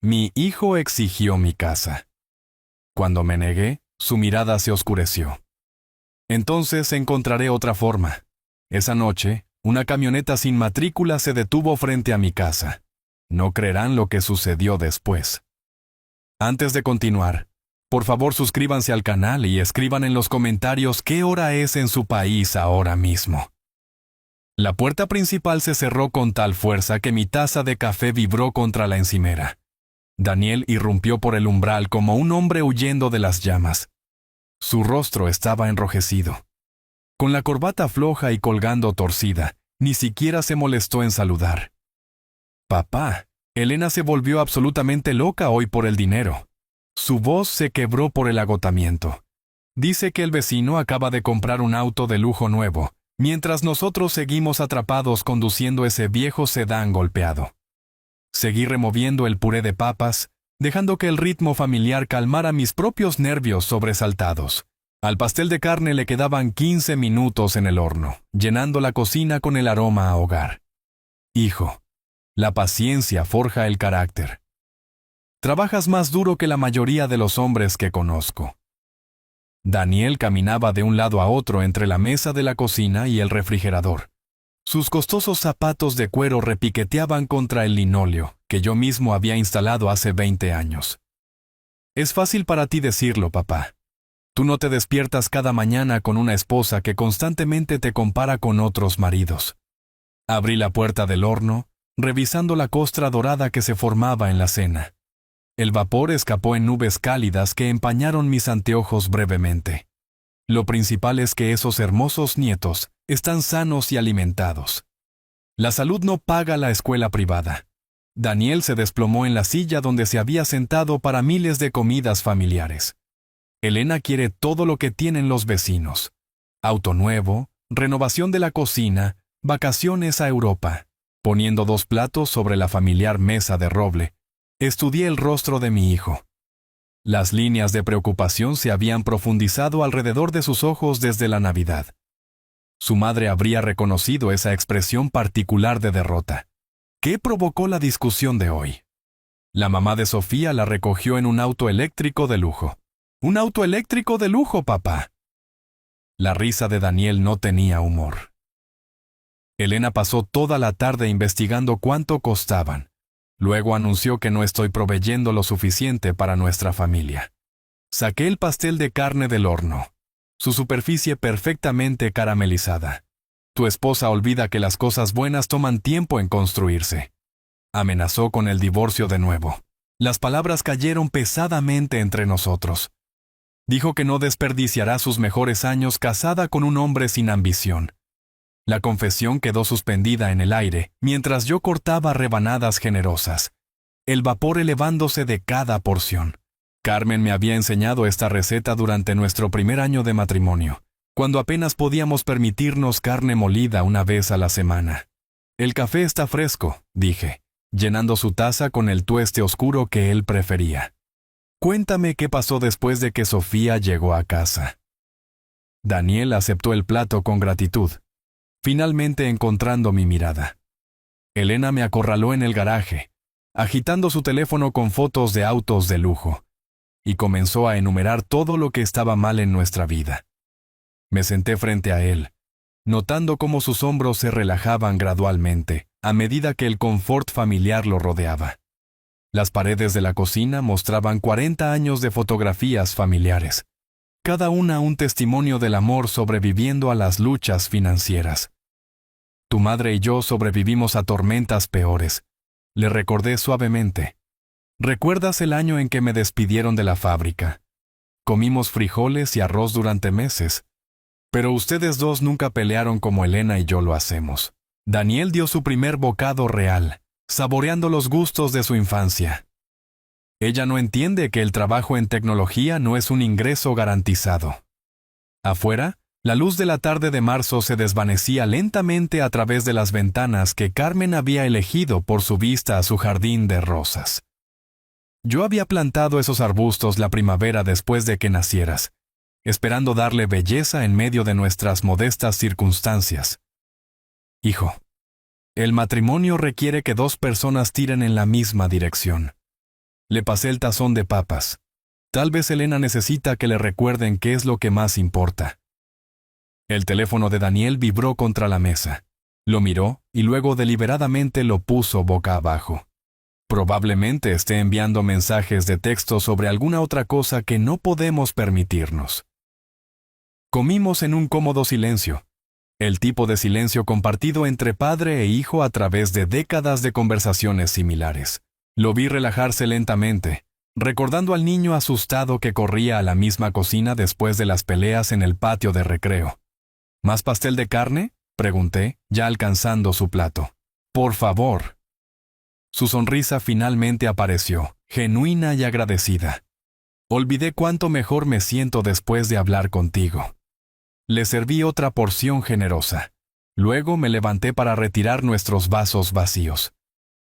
Mi hijo exigió mi casa. Cuando me negué, su mirada se oscureció. Entonces encontraré otra forma. Esa noche, una camioneta sin matrícula se detuvo frente a mi casa. No creerán lo que sucedió después. Antes de continuar, por favor suscríbanse al canal y escriban en los comentarios qué hora es en su país ahora mismo. La puerta principal se cerró con tal fuerza que mi taza de café vibró contra la encimera. Daniel irrumpió por el umbral como un hombre huyendo de las llamas. Su rostro estaba enrojecido. Con la corbata floja y colgando torcida, ni siquiera se molestó en saludar. Papá, Elena se volvió absolutamente loca hoy por el dinero. Su voz se quebró por el agotamiento. Dice que el vecino acaba de comprar un auto de lujo nuevo, mientras nosotros seguimos atrapados conduciendo ese viejo sedán golpeado. Seguí removiendo el puré de papas, dejando que el ritmo familiar calmara mis propios nervios sobresaltados. Al pastel de carne le quedaban 15 minutos en el horno, llenando la cocina con el aroma a hogar. Hijo, la paciencia forja el carácter. Trabajas más duro que la mayoría de los hombres que conozco. Daniel caminaba de un lado a otro entre la mesa de la cocina y el refrigerador. Sus costosos zapatos de cuero repiqueteaban contra el linóleo, que yo mismo había instalado hace 20 años. Es fácil para ti decirlo, papá. Tú no te despiertas cada mañana con una esposa que constantemente te compara con otros maridos. Abrí la puerta del horno, revisando la costra dorada que se formaba en la cena. El vapor escapó en nubes cálidas que empañaron mis anteojos brevemente. Lo principal es que esos hermosos nietos están sanos y alimentados. La salud no paga la escuela privada. Daniel se desplomó en la silla donde se había sentado para miles de comidas familiares. Elena quiere todo lo que tienen los vecinos. Auto nuevo, renovación de la cocina, vacaciones a Europa. Poniendo 2 platos sobre la familiar mesa de roble, estudié el rostro de mi hijo. Las líneas de preocupación se habían profundizado alrededor de sus ojos desde la Navidad. Su madre habría reconocido esa expresión particular de derrota. ¿Qué provocó la discusión de hoy? La mamá de Sofía la recogió en un auto eléctrico de lujo. ¡Un auto eléctrico de lujo, papá! La risa de Daniel no tenía humor. Elena pasó toda la tarde investigando cuánto costaban. Luego anunció que no estoy proveyendo lo suficiente para nuestra familia. Saqué el pastel de carne del horno, su superficie perfectamente caramelizada. Tu esposa olvida que las cosas buenas toman tiempo en construirse. Amenazó con el divorcio de nuevo. Las palabras cayeron pesadamente entre nosotros. Dijo que no desperdiciará sus mejores años casada con un hombre sin ambición. La confesión quedó suspendida en el aire mientras yo cortaba rebanadas generosas, el vapor elevándose de cada porción. Carmen me había enseñado esta receta durante nuestro primer año de matrimonio, cuando apenas podíamos permitirnos carne molida una vez a la semana. El café está fresco, dije, llenando su taza con el tueste oscuro que él prefería. Cuéntame qué pasó después de que Sofía llegó a casa. Daniel aceptó el plato con gratitud, finalmente encontrando mi mirada. Elena me acorraló en el garaje, agitando su teléfono con fotos de autos de lujo, y comenzó a enumerar todo lo que estaba mal en nuestra vida. Me senté frente a él, notando cómo sus hombros se relajaban gradualmente a medida que el confort familiar lo rodeaba. Las paredes de la cocina mostraban 40 años de fotografías familiares, cada una un testimonio del amor sobreviviendo a las luchas financieras. Tu madre y yo sobrevivimos a tormentas peores, le recordé suavemente. ¿Recuerdas el año en que me despidieron de la fábrica? Comimos frijoles y arroz durante meses, pero ustedes dos nunca pelearon como Elena y yo lo hacemos. Daniel dio su primer bocado real, saboreando los gustos de su infancia. Ella no entiende que el trabajo en tecnología no es un ingreso garantizado. Afuera, la luz de la tarde de marzo se desvanecía lentamente a través de las ventanas que Carmen había elegido por su vista a su jardín de rosas. Yo había plantado esos arbustos la primavera después de que nacieras, esperando darle belleza en medio de nuestras modestas circunstancias. Hijo, el matrimonio requiere que 2 personas tiren en la misma dirección. Le pasé el tazón de papas. Tal vez Elena necesita que le recuerden qué es lo que más importa. El teléfono de Daniel vibró contra la mesa. Lo miró y luego deliberadamente lo puso boca abajo. Probablemente esté enviando mensajes de texto sobre alguna otra cosa que no podemos permitirnos. Comimos en un cómodo silencio. El tipo de silencio compartido entre padre e hijo a través de décadas de conversaciones similares. Lo vi relajarse lentamente, recordando al niño asustado que corría a la misma cocina después de las peleas en el patio de recreo. ¿Más pastel de carne?, pregunté, ya alcanzando su plato. Por favor. Su sonrisa finalmente apareció, genuina y agradecida. Olvidé cuánto mejor me siento después de hablar contigo. Le serví otra porción generosa. Luego me levanté para retirar nuestros vasos vacíos.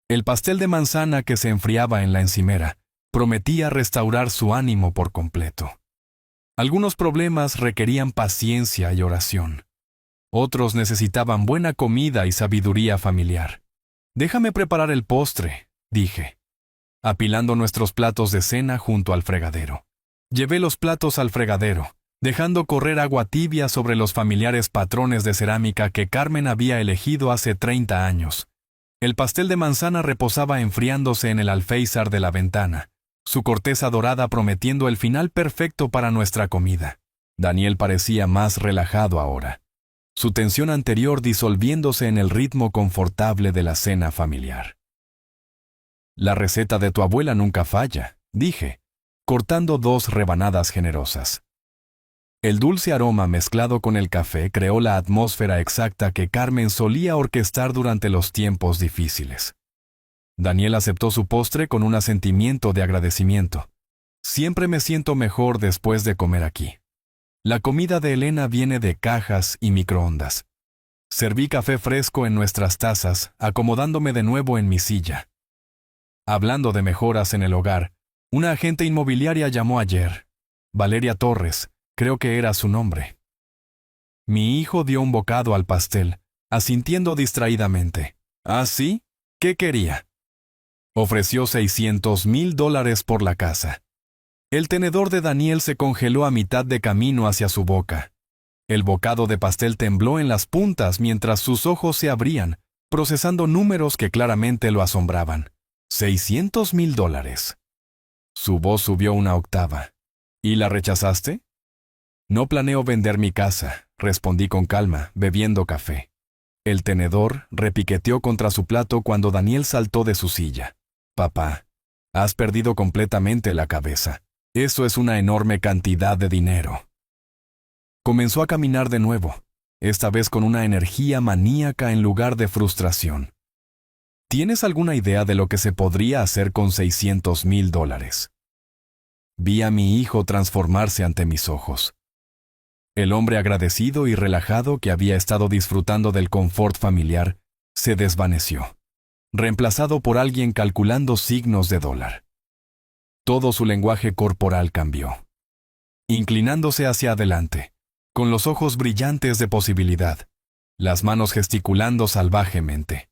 El pastel de manzana que se enfriaba en la encimera prometía restaurar su ánimo por completo. Algunos problemas requerían paciencia y oración. Otros necesitaban buena comida y sabiduría familiar. «Déjame preparar el postre», dije, apilando nuestros platos de cena junto al fregadero. Llevé los platos al fregadero, dejando correr agua tibia sobre los familiares patrones de cerámica que Carmen había elegido hace 30 años. El pastel de manzana reposaba enfriándose en el alféizar de la ventana, su corteza dorada prometiendo el final perfecto para nuestra comida. Daniel parecía más relajado ahora, su tensión anterior disolviéndose en el ritmo confortable de la cena familiar. «La receta de tu abuela nunca falla», dije, cortando 2 rebanadas generosas. El dulce aroma mezclado con el café creó la atmósfera exacta que Carmen solía orquestar durante los tiempos difíciles. Daniel aceptó su postre con un asentimiento de agradecimiento. «Siempre me siento mejor después de comer aquí. La comida de Elena viene de cajas y microondas». Serví café fresco en nuestras tazas, acomodándome de nuevo en mi silla. Hablando de mejoras en el hogar, una agente inmobiliaria llamó ayer. Valeria Torres, creo que era su nombre. Mi hijo dio un bocado al pastel, asintiendo distraídamente. ¿Ah, sí? ¿Qué quería? Ofreció $600,000 por la casa. El tenedor de Daniel se congeló a mitad de camino hacia su boca. El bocado de pastel tembló en las puntas mientras sus ojos se abrían, procesando números que claramente lo asombraban. $600,000. Su voz subió una octava. ¿Y la rechazaste? No planeo vender mi casa, respondí con calma, bebiendo café. El tenedor repiqueteó contra su plato cuando Daniel saltó de su silla. Papá, has perdido completamente la cabeza. Eso es una enorme cantidad de dinero. Comenzó a caminar de nuevo, esta vez con una energía maníaca en lugar de frustración. ¿Tienes alguna idea de lo que se podría hacer con $600,000? Vi a mi hijo transformarse ante mis ojos. El hombre agradecido y relajado que había estado disfrutando del confort familiar se desvaneció, reemplazado por alguien calculando signos de dólar. Todo su lenguaje corporal cambió. Inclinándose hacia adelante, con los ojos brillantes de posibilidad, las manos gesticulando salvajemente.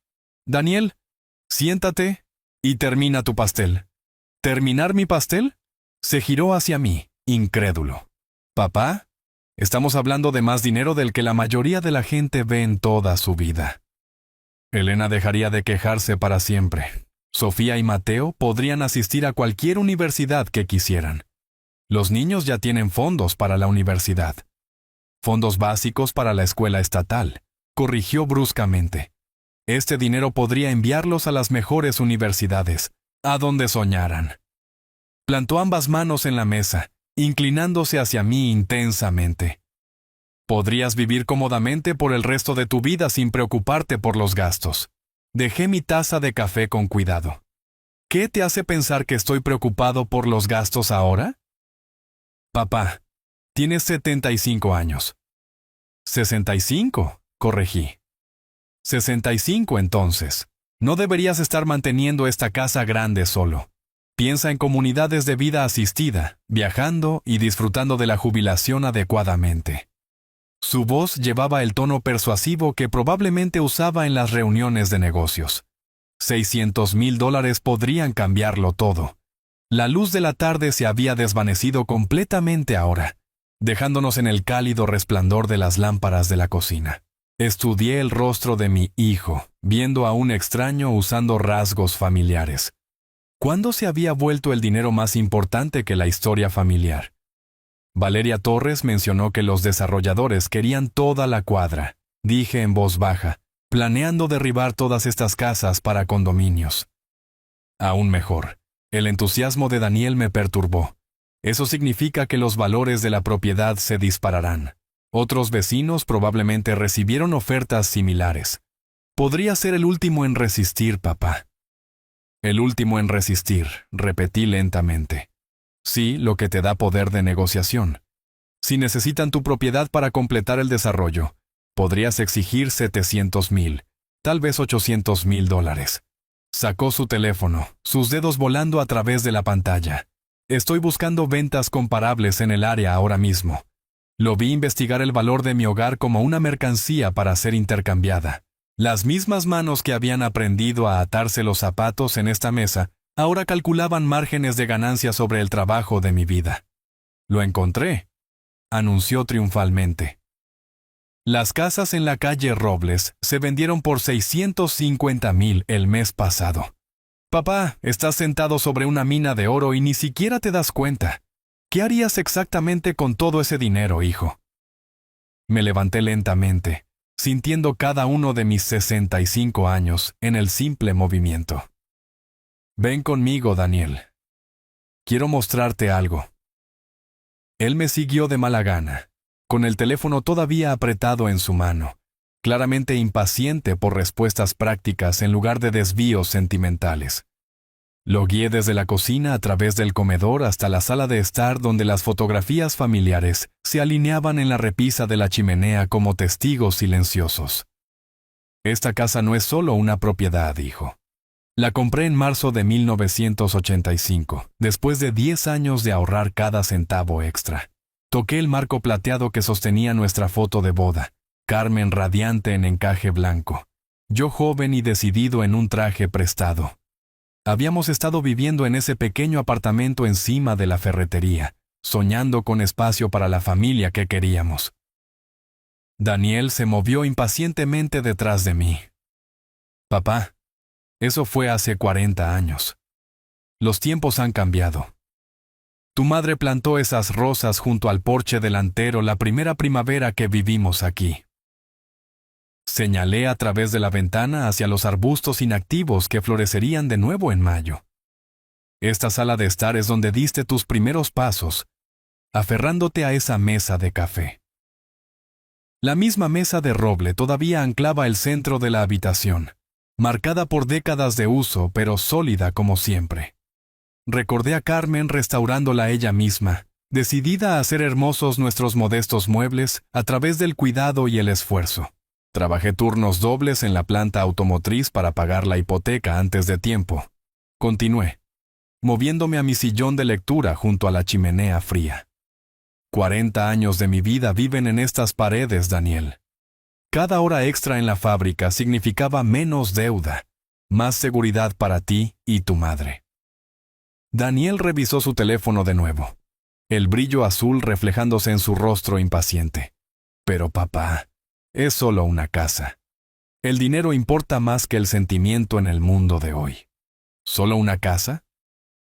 «Daniel, siéntate y termina tu pastel». «¿Terminar mi pastel?». Se giró hacia mí, incrédulo. «Papá, estamos hablando de más dinero del que la mayoría de la gente ve en toda su vida». Elena dejaría de quejarse para siempre. Sofía y Mateo podrían asistir a cualquier universidad que quisieran. Los niños ya tienen fondos para la universidad. Fondos básicos para la escuela estatal, corrigió bruscamente. Este dinero podría enviarlos a las mejores universidades, a donde soñaran. Plantó ambas manos en la mesa, inclinándose hacia mí intensamente. Podrías vivir cómodamente por el resto de tu vida sin preocuparte por los gastos. Dejé mi taza de café con cuidado. ¿Qué te hace pensar que estoy preocupado por los gastos ahora? Papá, tienes 75 años. 65, corregí. 65 entonces. No deberías estar manteniendo esta casa grande solo. Piensa en comunidades de vida asistida, viajando y disfrutando de la jubilación adecuadamente. Su voz llevaba el tono persuasivo que probablemente usaba en las reuniones de negocios. $600,000 podrían cambiarlo todo. La luz de la tarde se había desvanecido completamente ahora, dejándonos en el cálido resplandor de las lámparas de la cocina. Estudié el rostro de mi hijo, viendo a un extraño usando rasgos familiares. ¿Cuándo se había vuelto el dinero más importante que la historia familiar? Valeria Torres mencionó que los desarrolladores querían toda la cuadra, dije en voz baja, planeando derribar todas estas casas para condominios. Aún mejor, el entusiasmo de Daniel me perturbó. Eso significa que los valores de la propiedad se dispararán. Otros vecinos probablemente recibieron ofertas similares. Podría ser el último en resistir, papá. El último en resistir, repetí lentamente. Sí, lo que te da poder de negociación. Si necesitan tu propiedad para completar el desarrollo, podrías exigir 700,000, tal vez 800,000 dólares. Sacó su teléfono, sus dedos volando a través de la pantalla. Estoy buscando ventas comparables en el área ahora mismo. Lo vi investigar el valor de mi hogar como una mercancía para ser intercambiada. Las mismas manos que habían aprendido a atarse los zapatos en esta mesa, ahora calculaban márgenes de ganancia sobre el trabajo de mi vida. Lo encontré, anunció triunfalmente. Las casas en la calle Robles se vendieron por 650,000 el mes pasado. Papá, estás sentado sobre una mina de oro y ni siquiera te das cuenta. ¿Qué harías exactamente con todo ese dinero, hijo? Me levanté lentamente, sintiendo cada uno de mis 65 años en el simple movimiento. Ven conmigo, Daniel. Quiero mostrarte algo. Él me siguió de mala gana, con el teléfono todavía apretado en su mano, claramente impaciente por respuestas prácticas en lugar de desvíos sentimentales. Lo guié desde la cocina a través del comedor hasta la sala de estar donde las fotografías familiares se alineaban en la repisa de la chimenea como testigos silenciosos. Esta casa no es solo una propiedad, dijo. La compré en marzo de 1985, después de 10 años de ahorrar cada centavo extra. Toqué el marco plateado que sostenía nuestra foto de boda, Carmen radiante en encaje blanco, yo joven y decidido en un traje prestado. Habíamos estado viviendo en ese pequeño apartamento encima de la ferretería, soñando con espacio para la familia que queríamos. Daniel se movió impacientemente detrás de mí. Papá, eso fue hace 40 años. Los tiempos han cambiado. Tu madre plantó esas rosas junto al porche delantero la primera primavera que vivimos aquí. Señalé a través de la ventana hacia los arbustos inactivos que florecerían de nuevo en mayo. Esta sala de estar es donde diste tus primeros pasos, aferrándote a esa mesa de café. La misma mesa de roble todavía anclaba el centro de la habitación, marcada por décadas de uso, pero sólida como siempre. Recordé a Carmen restaurándola ella misma, decidida a hacer hermosos nuestros modestos muebles a través del cuidado y el esfuerzo. Trabajé turnos dobles en la planta automotriz para pagar la hipoteca antes de tiempo. Continué, moviéndome a mi sillón de lectura junto a la chimenea fría. 40 años de mi vida viven en estas paredes, Daniel. Cada hora extra en la fábrica significaba menos deuda, más seguridad para ti y tu madre. Daniel revisó su teléfono de nuevo, el brillo azul reflejándose en su rostro impaciente. Pero papá, es solo una casa. El dinero importa más que el sentimiento en el mundo de hoy. ¿Solo una casa?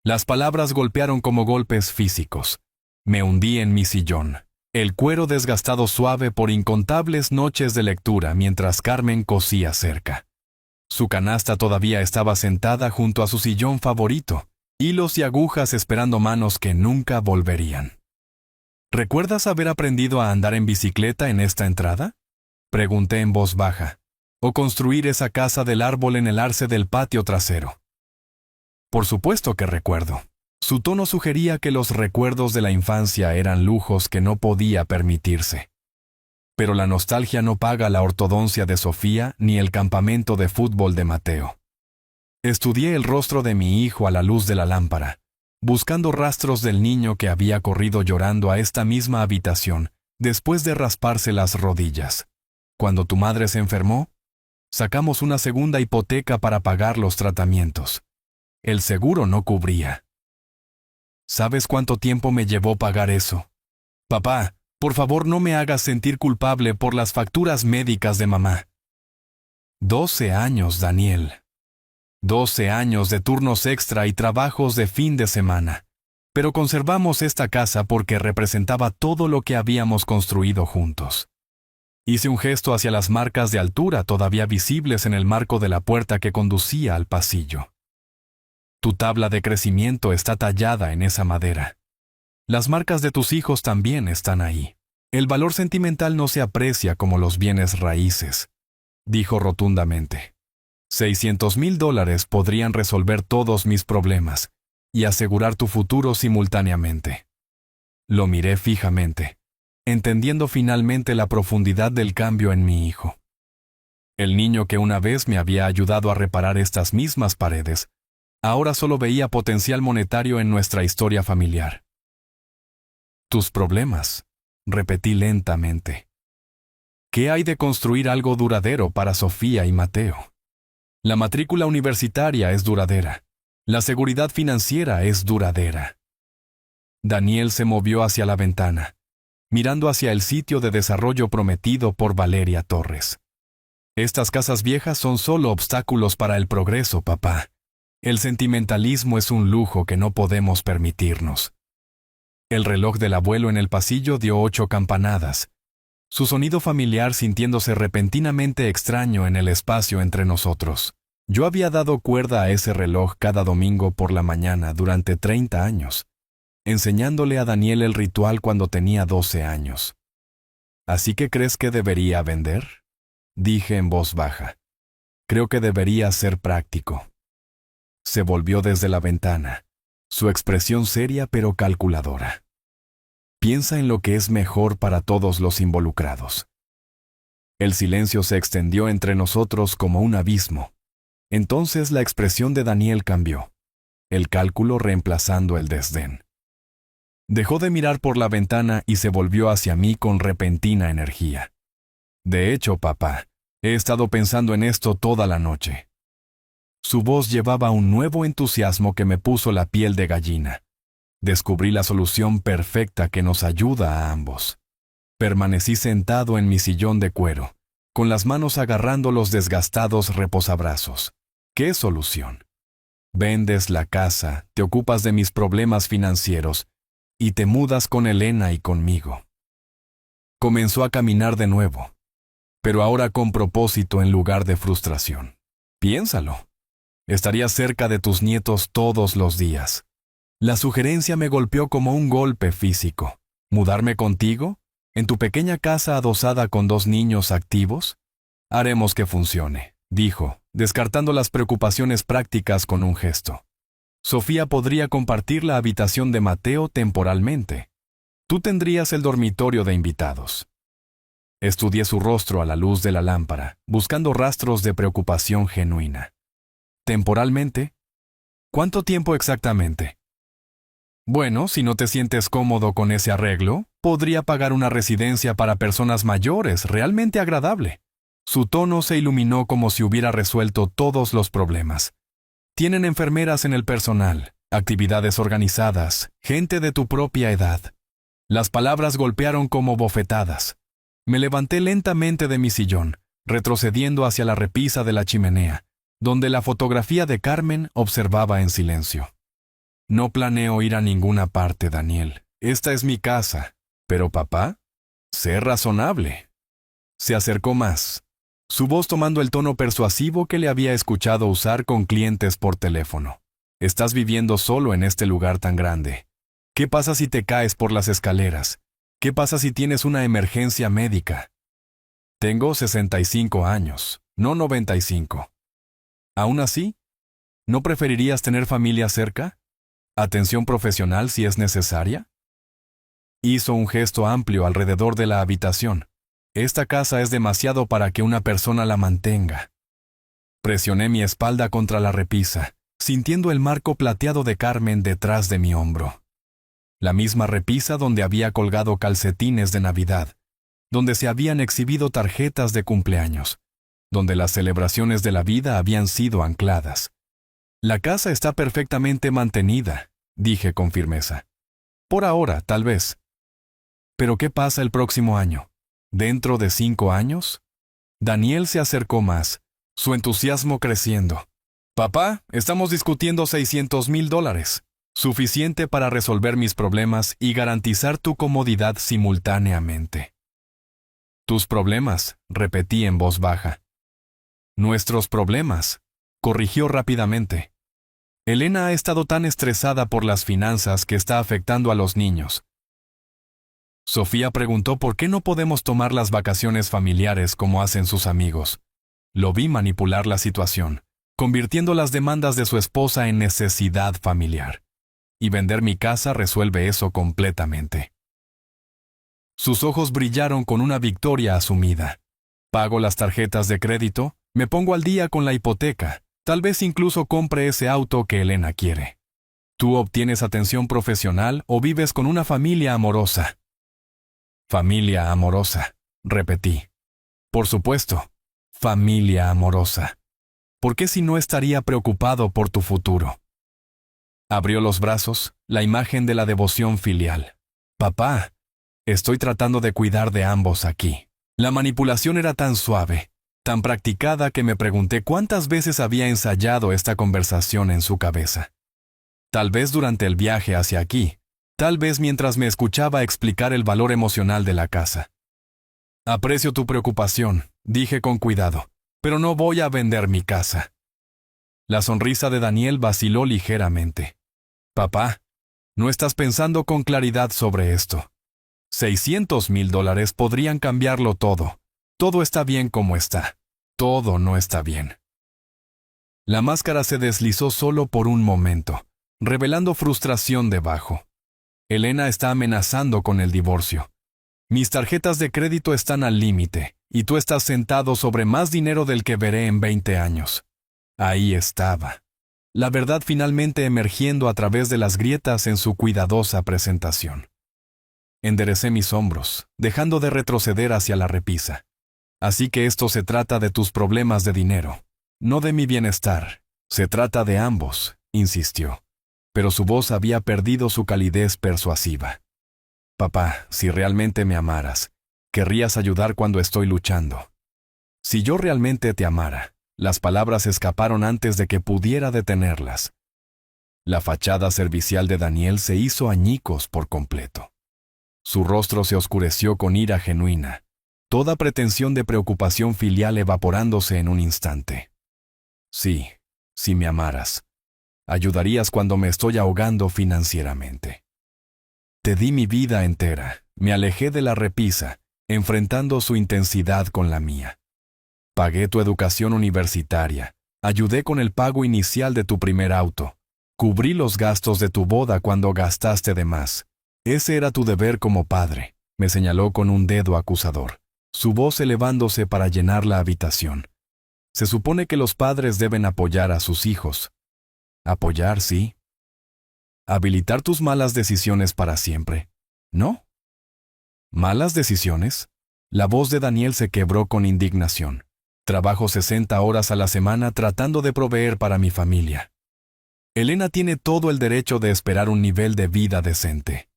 Las palabras golpearon como golpes físicos. Me hundí en mi sillón, el cuero desgastado suave por incontables noches de lectura mientras Carmen cosía cerca. Su canasta todavía estaba sentada junto a su sillón favorito, hilos y agujas esperando manos que nunca volverían. ¿Recuerdas haber aprendido a andar en bicicleta en esta entrada? Pregunté en voz baja. ¿O construir esa casa del árbol en el arce del patio trasero? Por supuesto que recuerdo. Su tono sugería que los recuerdos de la infancia eran lujos que no podía permitirse. Pero la nostalgia no paga la ortodoncia de Sofía ni el campamento de fútbol de Mateo. Estudié el rostro de mi hijo a la luz de la lámpara, buscando rastros del niño que había corrido llorando a esta misma habitación después de rasparse las rodillas. Cuando tu madre se enfermó, sacamos una segunda hipoteca para pagar los tratamientos. El seguro no cubría. ¿Sabes cuánto tiempo me llevó pagar eso? Papá, por favor no me hagas sentir culpable por las facturas médicas de mamá. 12 años, Daniel. 12 años de turnos extra y trabajos de fin de semana. Pero conservamos esta casa porque representaba todo lo que habíamos construido juntos. Hice un gesto hacia las marcas de altura todavía visibles en el marco de la puerta que conducía al pasillo. Tu tabla de crecimiento está tallada en esa madera. Las marcas de tus hijos también están ahí. El valor sentimental no se aprecia como los bienes raíces, dijo rotundamente. $600,000 podrían resolver todos mis problemas y asegurar tu futuro simultáneamente. Lo miré fijamente, entendiendo finalmente la profundidad del cambio en mi hijo. El niño que una vez me había ayudado a reparar estas mismas paredes, ahora solo veía potencial monetario en nuestra historia familiar. Tus problemas, repetí lentamente. ¿Qué hay de construir algo duradero para Sofía y Mateo? La matrícula universitaria es duradera. La seguridad financiera es duradera. Daniel se movió hacia la ventana, mirando hacia el sitio de desarrollo prometido por Valeria Torres. Estas casas viejas son solo obstáculos para el progreso, papá. El sentimentalismo es un lujo que no podemos permitirnos. El reloj del abuelo en el pasillo dio 8 campanadas, su sonido familiar sintiéndose repentinamente extraño en el espacio entre nosotros. Yo había dado cuerda a ese reloj cada domingo por la mañana durante 30 años, enseñándole a Daniel el ritual cuando tenía 12 años. ¿Así que crees que debería vender? Dije en voz baja. Creo que debería ser práctico. Se volvió desde la ventana, su expresión seria pero calculadora. Piensa en lo que es mejor para todos los involucrados. El silencio se extendió entre nosotros como un abismo. Entonces la expresión de Daniel cambió, el cálculo reemplazando el desdén. Dejó de mirar por la ventana y se volvió hacia mí con repentina energía. De hecho, papá, he estado pensando en esto toda la noche. Su voz llevaba un nuevo entusiasmo que me puso la piel de gallina. Descubrí la solución perfecta que nos ayuda a ambos. Permanecí sentado en mi sillón de cuero, con las manos agarrando los desgastados reposabrazos. ¿Qué solución? Vendes la casa, te ocupas de mis problemas financieros y te mudas con Elena y conmigo. Comenzó a caminar de nuevo, pero ahora con propósito en lugar de frustración. Piénsalo. Estarías cerca de tus nietos todos los días. La sugerencia me golpeó como un golpe físico. ¿Mudarme contigo? ¿En tu pequeña casa adosada con 2 niños activos? Haremos que funcione, dijo, descartando las preocupaciones prácticas con un gesto. Sofía podría compartir la habitación de Mateo temporalmente. Tú tendrías el dormitorio de invitados. Estudié su rostro a la luz de la lámpara, buscando rastros de preocupación genuina. ¿Temporalmente? ¿Cuánto tiempo exactamente? Bueno, si no te sientes cómodo con ese arreglo, podría pagar una residencia para personas mayores realmente agradable. Su tono se iluminó como si hubiera resuelto todos los problemas. Tienen enfermeras en el personal, actividades organizadas, gente de tu propia edad. Las palabras golpearon como bofetadas. Me levanté lentamente de mi sillón, retrocediendo hacia la repisa de la chimenea, donde la fotografía de Carmen observaba en silencio. No planeo ir a ninguna parte, Daniel. Esta es mi casa. Pero, papá, sé razonable. Se acercó más, su voz tomando el tono persuasivo que le había escuchado usar con clientes por teléfono. Estás viviendo solo en este lugar tan grande. ¿Qué pasa si te caes por las escaleras? ¿Qué pasa si tienes una emergencia médica? Tengo 65 años, no 95. Aún así, ¿no preferirías tener familia cerca? ¿Atención profesional si es necesaria? Hizo un gesto amplio alrededor de la habitación. Esta casa es demasiado para que una persona la mantenga. Presioné mi espalda contra la repisa, sintiendo el marco plateado de Carmen detrás de mi hombro. La misma repisa donde había colgado calcetines de Navidad, donde se habían exhibido tarjetas de cumpleaños, donde las celebraciones de la vida habían sido ancladas. La casa está perfectamente mantenida, dije con firmeza. Por ahora, tal vez. Pero ¿qué pasa el próximo año? ¿Dentro de 5 años? Daniel se acercó más, su entusiasmo creciendo. Papá, estamos discutiendo $600,000. Suficiente para resolver mis problemas y garantizar tu comodidad simultáneamente. Tus problemas, repetí en voz baja. Nuestros problemas, corrigió rápidamente. Elena ha estado tan estresada por las finanzas que está afectando a los niños. Sofía preguntó por qué no podemos tomar las vacaciones familiares como hacen sus amigos. Lo vi manipular la situación, convirtiendo las demandas de su esposa en necesidad familiar. Y vender mi casa resuelve eso completamente. Sus ojos brillaron con una victoria asumida. Pago las tarjetas de crédito, me pongo al día con la hipoteca, tal vez incluso compre ese auto que Elena quiere. Tú obtienes atención profesional o vives con una familia amorosa. Familia amorosa, repetí. Por supuesto, familia amorosa. ¿Por qué si no estaría preocupado por tu futuro? Abrió los brazos, la imagen de la devoción filial. Papá, estoy tratando de cuidar de ambos aquí. La manipulación era tan suave, tan practicada que me pregunté cuántas veces había ensayado esta conversación en su cabeza. Tal vez durante el viaje hacia aquí, tal vez mientras me escuchaba explicar el valor emocional de la casa. Aprecio tu preocupación, dije con cuidado, pero no voy a vender mi casa. La sonrisa de Daniel vaciló ligeramente. Papá, no estás pensando con claridad sobre esto. $600,000 podrían cambiarlo todo. Todo está bien como está. Todo no está bien. La máscara se deslizó solo por un momento, revelando frustración debajo. Elena está amenazando con el divorcio. Mis tarjetas de crédito están al límite, y tú estás sentado sobre más dinero del que veré en 20 años. Ahí estaba. La verdad finalmente emergiendo a través de las grietas en su cuidadosa presentación. Enderecé mis hombros, dejando de retroceder hacia la repisa. Así que esto se trata de tus problemas de dinero, no de mi bienestar. Se trata de ambos, insistió. Pero su voz había perdido su calidez persuasiva. Papá, si realmente me amaras, querrías ayudar cuando estoy luchando. Si yo realmente te amara, las palabras escaparon antes de que pudiera detenerlas. La fachada servicial de Daniel se hizo añicos por completo. Su rostro se oscureció con ira genuina, toda pretensión de preocupación filial evaporándose en un instante. Sí, si me amaras, ayudarías cuando me estoy ahogando financieramente. Te di mi vida entera, me alejé de la repisa, enfrentando su intensidad con la mía. Pagué tu educación universitaria, ayudé con el pago inicial de tu primer auto, cubrí los gastos de tu boda cuando gastaste de más. Ese era tu deber como padre, me señaló con un dedo acusador, su voz elevándose para llenar la habitación. Se supone que los padres deben apoyar a sus hijos. Apoyar, sí. Habilitar tus malas decisiones para siempre, ¿no? ¿Malas decisiones? La voz de Daniel se quebró con indignación. Trabajo 60 horas a la semana tratando de proveer para mi familia. Elena tiene todo el derecho de esperar un nivel de vida decente.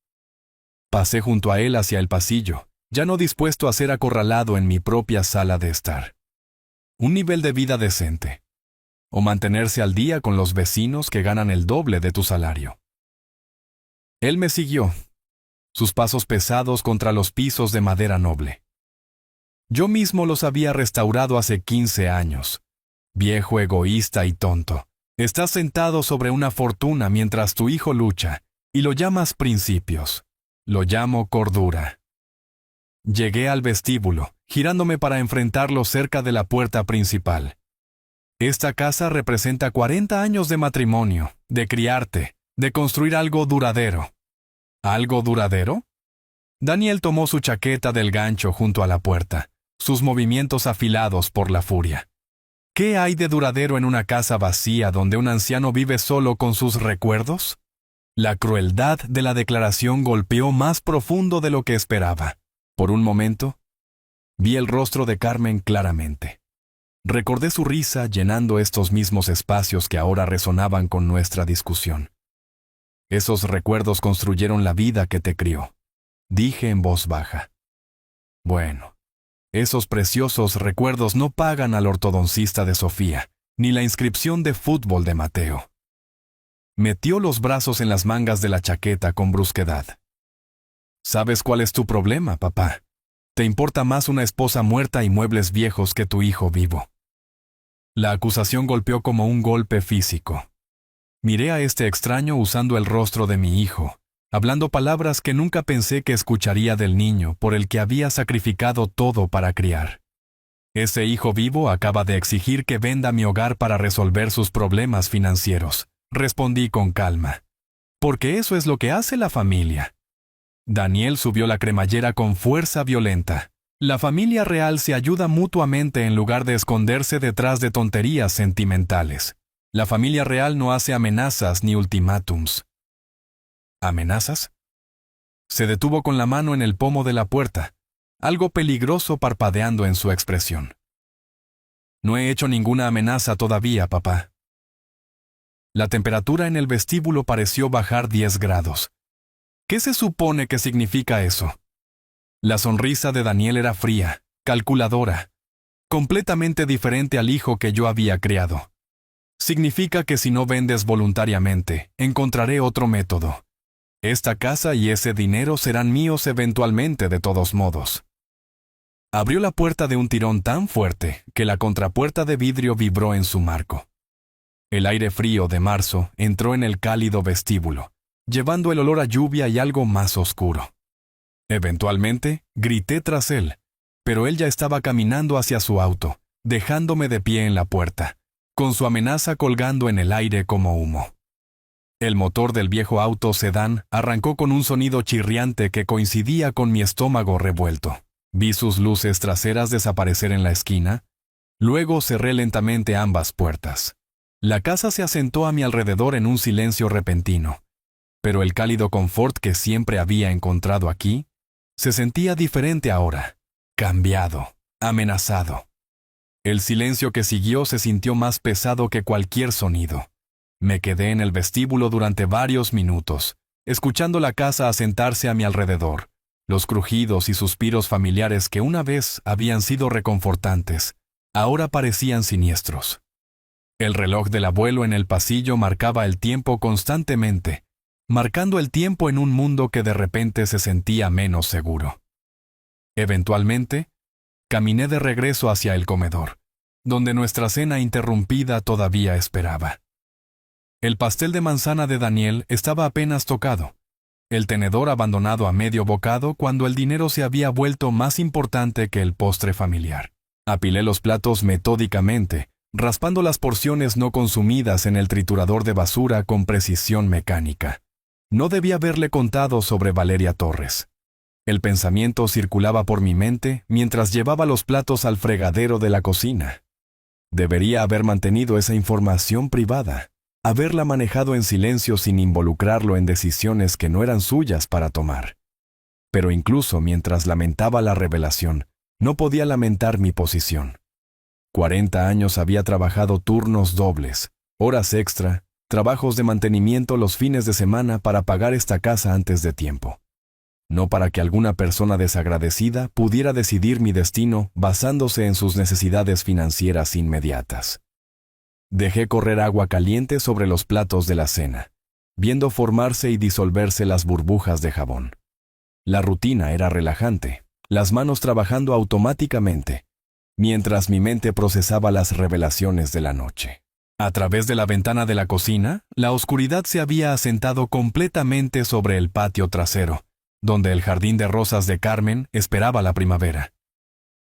Pasé junto a él hacia el pasillo, ya no dispuesto a ser acorralado en mi propia sala de estar. Un nivel de vida decente. O mantenerse al día con los vecinos que ganan el doble de tu salario. Él me siguió, sus pasos pesados contra los pisos de madera noble. Yo mismo los había restaurado hace 15 años. Viejo egoísta y tonto. Estás sentado sobre una fortuna mientras tu hijo lucha, y lo llamas principios. Lo llamo cordura. Llegué al vestíbulo, girándome para enfrentarlo cerca de la puerta principal. Esta casa representa 40 años de matrimonio, de criarte, de construir algo duradero. ¿Algo duradero? Daniel tomó su chaqueta del gancho junto a la puerta, sus movimientos afilados por la furia. ¿Qué hay de duradero en una casa vacía donde un anciano vive solo con sus recuerdos? La crueldad de la declaración golpeó más profundo de lo que esperaba. Por un momento, vi el rostro de Carmen claramente. Recordé su risa llenando estos mismos espacios que ahora resonaban con nuestra discusión. Esos recuerdos construyeron la vida que te crió, dije en voz baja. Bueno, esos preciosos recuerdos no pagan al ortodoncista de Sofía, ni la inscripción de fútbol de Mateo. Metió los brazos en las mangas de la chaqueta con brusquedad. ¿Sabes cuál es tu problema, papá? Te importa más una esposa muerta y muebles viejos que tu hijo vivo. La acusación golpeó como un golpe físico. Miré a este extraño usando el rostro de mi hijo, hablando palabras que nunca pensé que escucharía del niño por el que había sacrificado todo para criar. Ese hijo vivo acaba de exigir que venda mi hogar para resolver sus problemas financieros, respondí con calma. Porque eso es lo que hace la familia. Daniel subió la cremallera con fuerza violenta. La familia real se ayuda mutuamente en lugar de esconderse detrás de tonterías sentimentales. La familia real no hace amenazas ni ultimátums. ¿Amenazas? Se detuvo con la mano en el pomo de la puerta, algo peligroso parpadeando en su expresión. No he hecho ninguna amenaza todavía, papá. La temperatura en el vestíbulo pareció bajar 10 grados. ¿Qué se supone que significa eso? La sonrisa de Daniel era fría, calculadora, completamente diferente al hijo que yo había criado. Significa que si no vendes voluntariamente, encontraré otro método. Esta casa y ese dinero serán míos eventualmente de todos modos. Abrió la puerta de un tirón tan fuerte que la contrapuerta de vidrio vibró en su marco. El aire frío de marzo entró en el cálido vestíbulo, llevando el olor a lluvia y algo más oscuro. Eventualmente, grité tras él, pero él ya estaba caminando hacia su auto, dejándome de pie en la puerta, con su amenaza colgando en el aire como humo. El motor del viejo auto sedán arrancó con un sonido chirriante que coincidía con mi estómago revuelto. Vi sus luces traseras desaparecer en la esquina, luego cerré lentamente ambas puertas. La casa se asentó a mi alrededor en un silencio repentino, pero el cálido confort que siempre había encontrado aquí se sentía diferente ahora, cambiado, amenazado. El silencio que siguió se sintió más pesado que cualquier sonido. Me quedé en el vestíbulo durante varios minutos, escuchando la casa asentarse a mi alrededor, los crujidos y suspiros familiares que una vez habían sido reconfortantes, ahora parecían siniestros. El reloj del abuelo en el pasillo marcaba el tiempo constantemente, marcando el tiempo en un mundo que de repente se sentía menos seguro. Eventualmente, caminé de regreso hacia el comedor, donde nuestra cena interrumpida todavía esperaba. El pastel de manzana de Daniel estaba apenas tocado, el tenedor abandonado a medio bocado cuando el dinero se había vuelto más importante que el postre familiar. Apilé los platos metódicamente, raspando las porciones no consumidas en el triturador de basura con precisión mecánica. No debía haberle contado sobre Valeria Torres. El pensamiento circulaba por mi mente mientras llevaba los platos al fregadero de la cocina. Debería haber mantenido esa información privada, haberla manejado en silencio sin involucrarlo en decisiones que no eran suyas para tomar. Pero incluso mientras lamentaba la revelación, no podía lamentar mi posición. 40 años había trabajado turnos dobles, horas extra, trabajos de mantenimiento los fines de semana para pagar esta casa antes de tiempo. No para que alguna persona desagradecida pudiera decidir mi destino basándose en sus necesidades financieras inmediatas. Dejé correr agua caliente sobre los platos de la cena, viendo formarse y disolverse las burbujas de jabón. La rutina era relajante, las manos trabajando automáticamente, mientras mi mente procesaba las revelaciones de la noche. A través de la ventana de la cocina, la oscuridad se había asentado completamente sobre el patio trasero, donde el jardín de rosas de Carmen esperaba la primavera.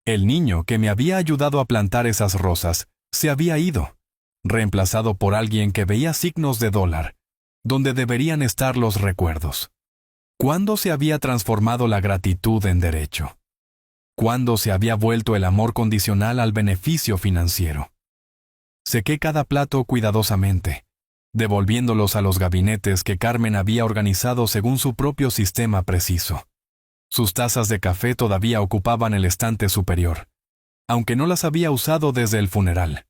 El niño que me había ayudado a plantar esas rosas se había ido, reemplazado por alguien que veía signos de dólar, donde deberían estar los recuerdos. ¿Cuándo se había transformado la gratitud en derecho? ¿Cuándo se había vuelto el amor condicional al beneficio financiero? Sequé cada plato cuidadosamente, devolviéndolos a los gabinetes que Carmen había organizado según su propio sistema preciso. Sus tazas de café todavía ocupaban el estante superior, aunque no las había usado desde el funeral.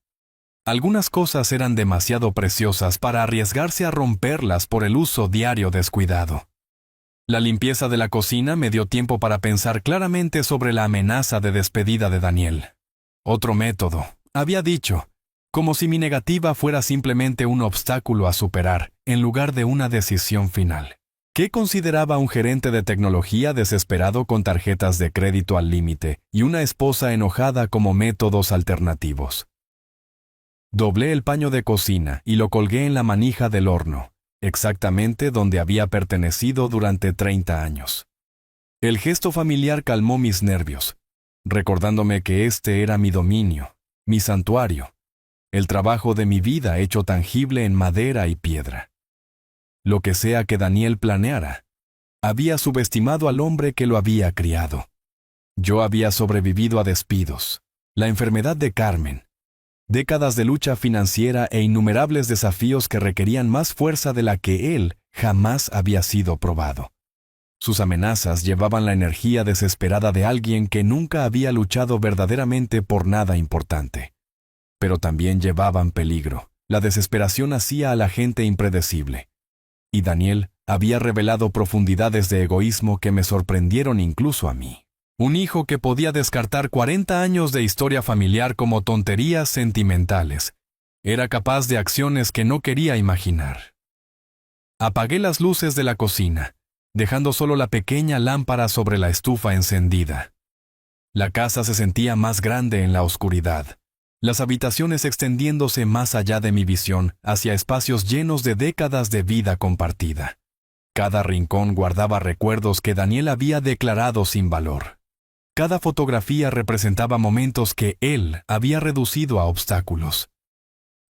Algunas cosas eran demasiado preciosas para arriesgarse a romperlas por el uso diario descuidado. La limpieza de la cocina me dio tiempo para pensar claramente sobre la amenaza de despedida de Daniel. Otro método, había dicho, como si mi negativa fuera simplemente un obstáculo a superar, en lugar de una decisión final. ¿Qué consideraba un gerente de tecnología desesperado con tarjetas de crédito al límite y una esposa enojada como métodos alternativos? Doblé el paño de cocina y lo colgué en la manija del horno, exactamente donde había pertenecido durante 30 años. El gesto familiar calmó mis nervios, recordándome que este era mi dominio, mi santuario, el trabajo de mi vida hecho tangible en madera y piedra. Lo que sea que Daniel planeara, había subestimado al hombre que lo había criado. Yo había sobrevivido a despidos, la enfermedad de Carmen, décadas de lucha financiera e innumerables desafíos que requerían más fuerza de la que él jamás había sido probado. Sus amenazas llevaban la energía desesperada de alguien que nunca había luchado verdaderamente por nada importante. Pero también llevaban peligro. La desesperación hacía a la gente impredecible. Y Daniel había revelado profundidades de egoísmo que me sorprendieron incluso a mí. Un hijo que podía descartar 40 años de historia familiar como tonterías sentimentales. Era capaz de acciones que no quería imaginar. Apagué las luces de la cocina, dejando solo la pequeña lámpara sobre la estufa encendida. La casa se sentía más grande en la oscuridad, las habitaciones extendiéndose más allá de mi visión hacia espacios llenos de décadas de vida compartida. Cada rincón guardaba recuerdos que Daniel había declarado sin valor. Cada fotografía representaba momentos que él había reducido a obstáculos.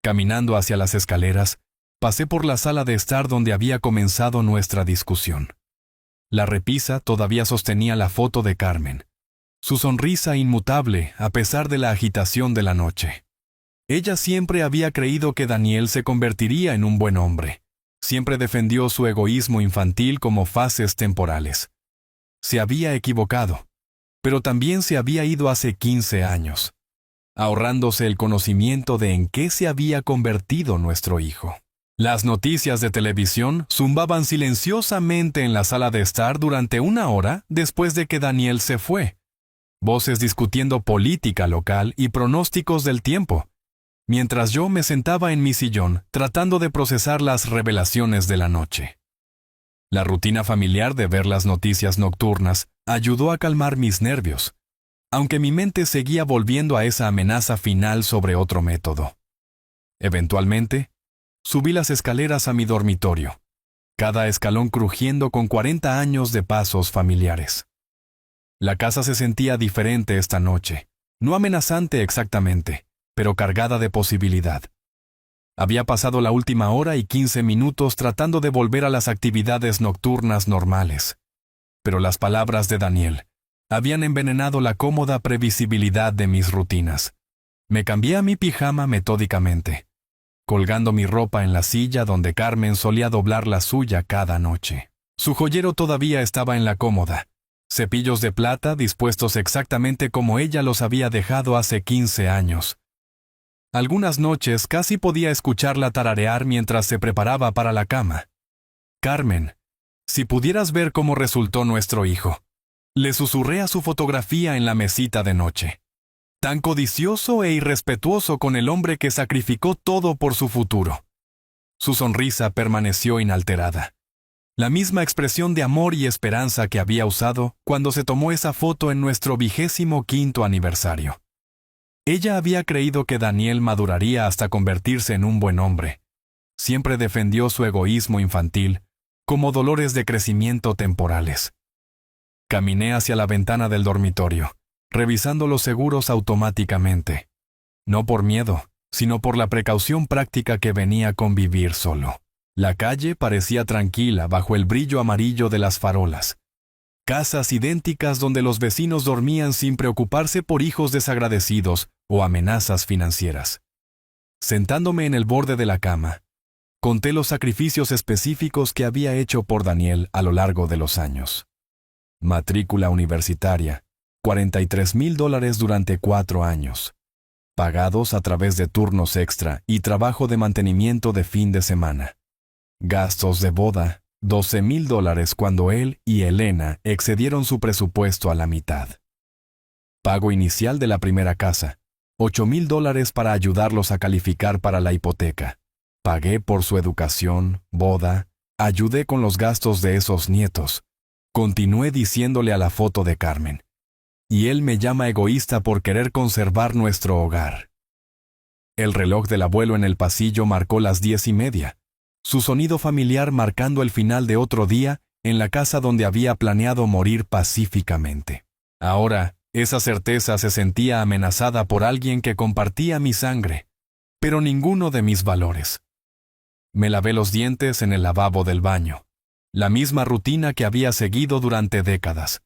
Caminando hacia las escaleras, pasé por la sala de estar donde había comenzado nuestra discusión. La repisa todavía sostenía la foto de Carmen, su sonrisa inmutable a pesar de la agitación de la noche. Ella siempre había creído que Daniel se convertiría en un buen hombre. Siempre defendió su egoísmo infantil como fases temporales. Se había equivocado, pero también se había ido hace 15 años, ahorrándose el conocimiento de en qué se había convertido nuestro hijo. Las noticias de televisión zumbaban silenciosamente en la sala de estar durante 1 hora después de que Daniel se fue. Voces discutiendo política local y pronósticos del tiempo, mientras yo me sentaba en mi sillón tratando de procesar las revelaciones de la noche. La rutina familiar de ver las noticias nocturnas ayudó a calmar mis nervios, aunque mi mente seguía volviendo a esa amenaza final sobre otro método. Eventualmente, subí las escaleras a mi dormitorio, cada escalón crujiendo con 40 años de pasos familiares. La casa se sentía diferente esta noche, no amenazante exactamente, pero cargada de posibilidad. Había pasado la última hora y 15 minutos tratando de volver a las actividades nocturnas normales. Pero las palabras de Daniel habían envenenado la cómoda previsibilidad de mis rutinas. Me cambié a mi pijama metódicamente, colgando mi ropa en la silla donde Carmen solía doblar la suya cada noche. Su joyero todavía estaba en la cómoda, cepillos de plata dispuestos exactamente como ella los había dejado hace 15 años. Algunas noches casi podía escucharla tararear mientras se preparaba para la cama. Carmen, si pudieras ver cómo resultó nuestro hijo. Le susurré a su fotografía en la mesita de noche. Tan codicioso e irrespetuoso con el hombre que sacrificó todo por su futuro. Su sonrisa permaneció inalterada. La misma expresión de amor y esperanza que había usado cuando se tomó esa foto en nuestro 25º aniversario. Ella había creído que Daniel maduraría hasta convertirse en un buen hombre. Siempre defendió su egoísmo infantil como dolores de crecimiento temporales. Caminé hacia la ventana del dormitorio, revisando los seguros automáticamente. No por miedo, sino por la precaución práctica que venía con vivir solo. La calle parecía tranquila bajo el brillo amarillo de las farolas. Casas idénticas donde los vecinos dormían sin preocuparse por hijos desagradecidos o amenazas financieras. Sentándome en el borde de la cama, conté los sacrificios específicos que había hecho por Daniel a lo largo de los años. Matrícula universitaria, $43,000 durante 4 años. pagados a través de turnos extra y trabajo de mantenimiento de fin de semana. Gastos de boda, $12,000 cuando él y Elena excedieron su presupuesto a la mitad. Pago inicial de la primera casa, $8,000 para ayudarlos a calificar para la hipoteca. Pagué por su educación, boda, ayudé con los gastos de esos nietos. Continué diciéndole a la foto de Carmen. Y él me llama egoísta por querer conservar nuestro hogar. El reloj del abuelo en el pasillo marcó las 10:30. Su sonido familiar marcando el final de otro día en la casa donde había planeado morir pacíficamente. Ahora, esa certeza se sentía amenazada por alguien que compartía mi sangre, pero ninguno de mis valores. Me lavé los dientes en el lavabo del baño, la misma rutina que había seguido durante décadas.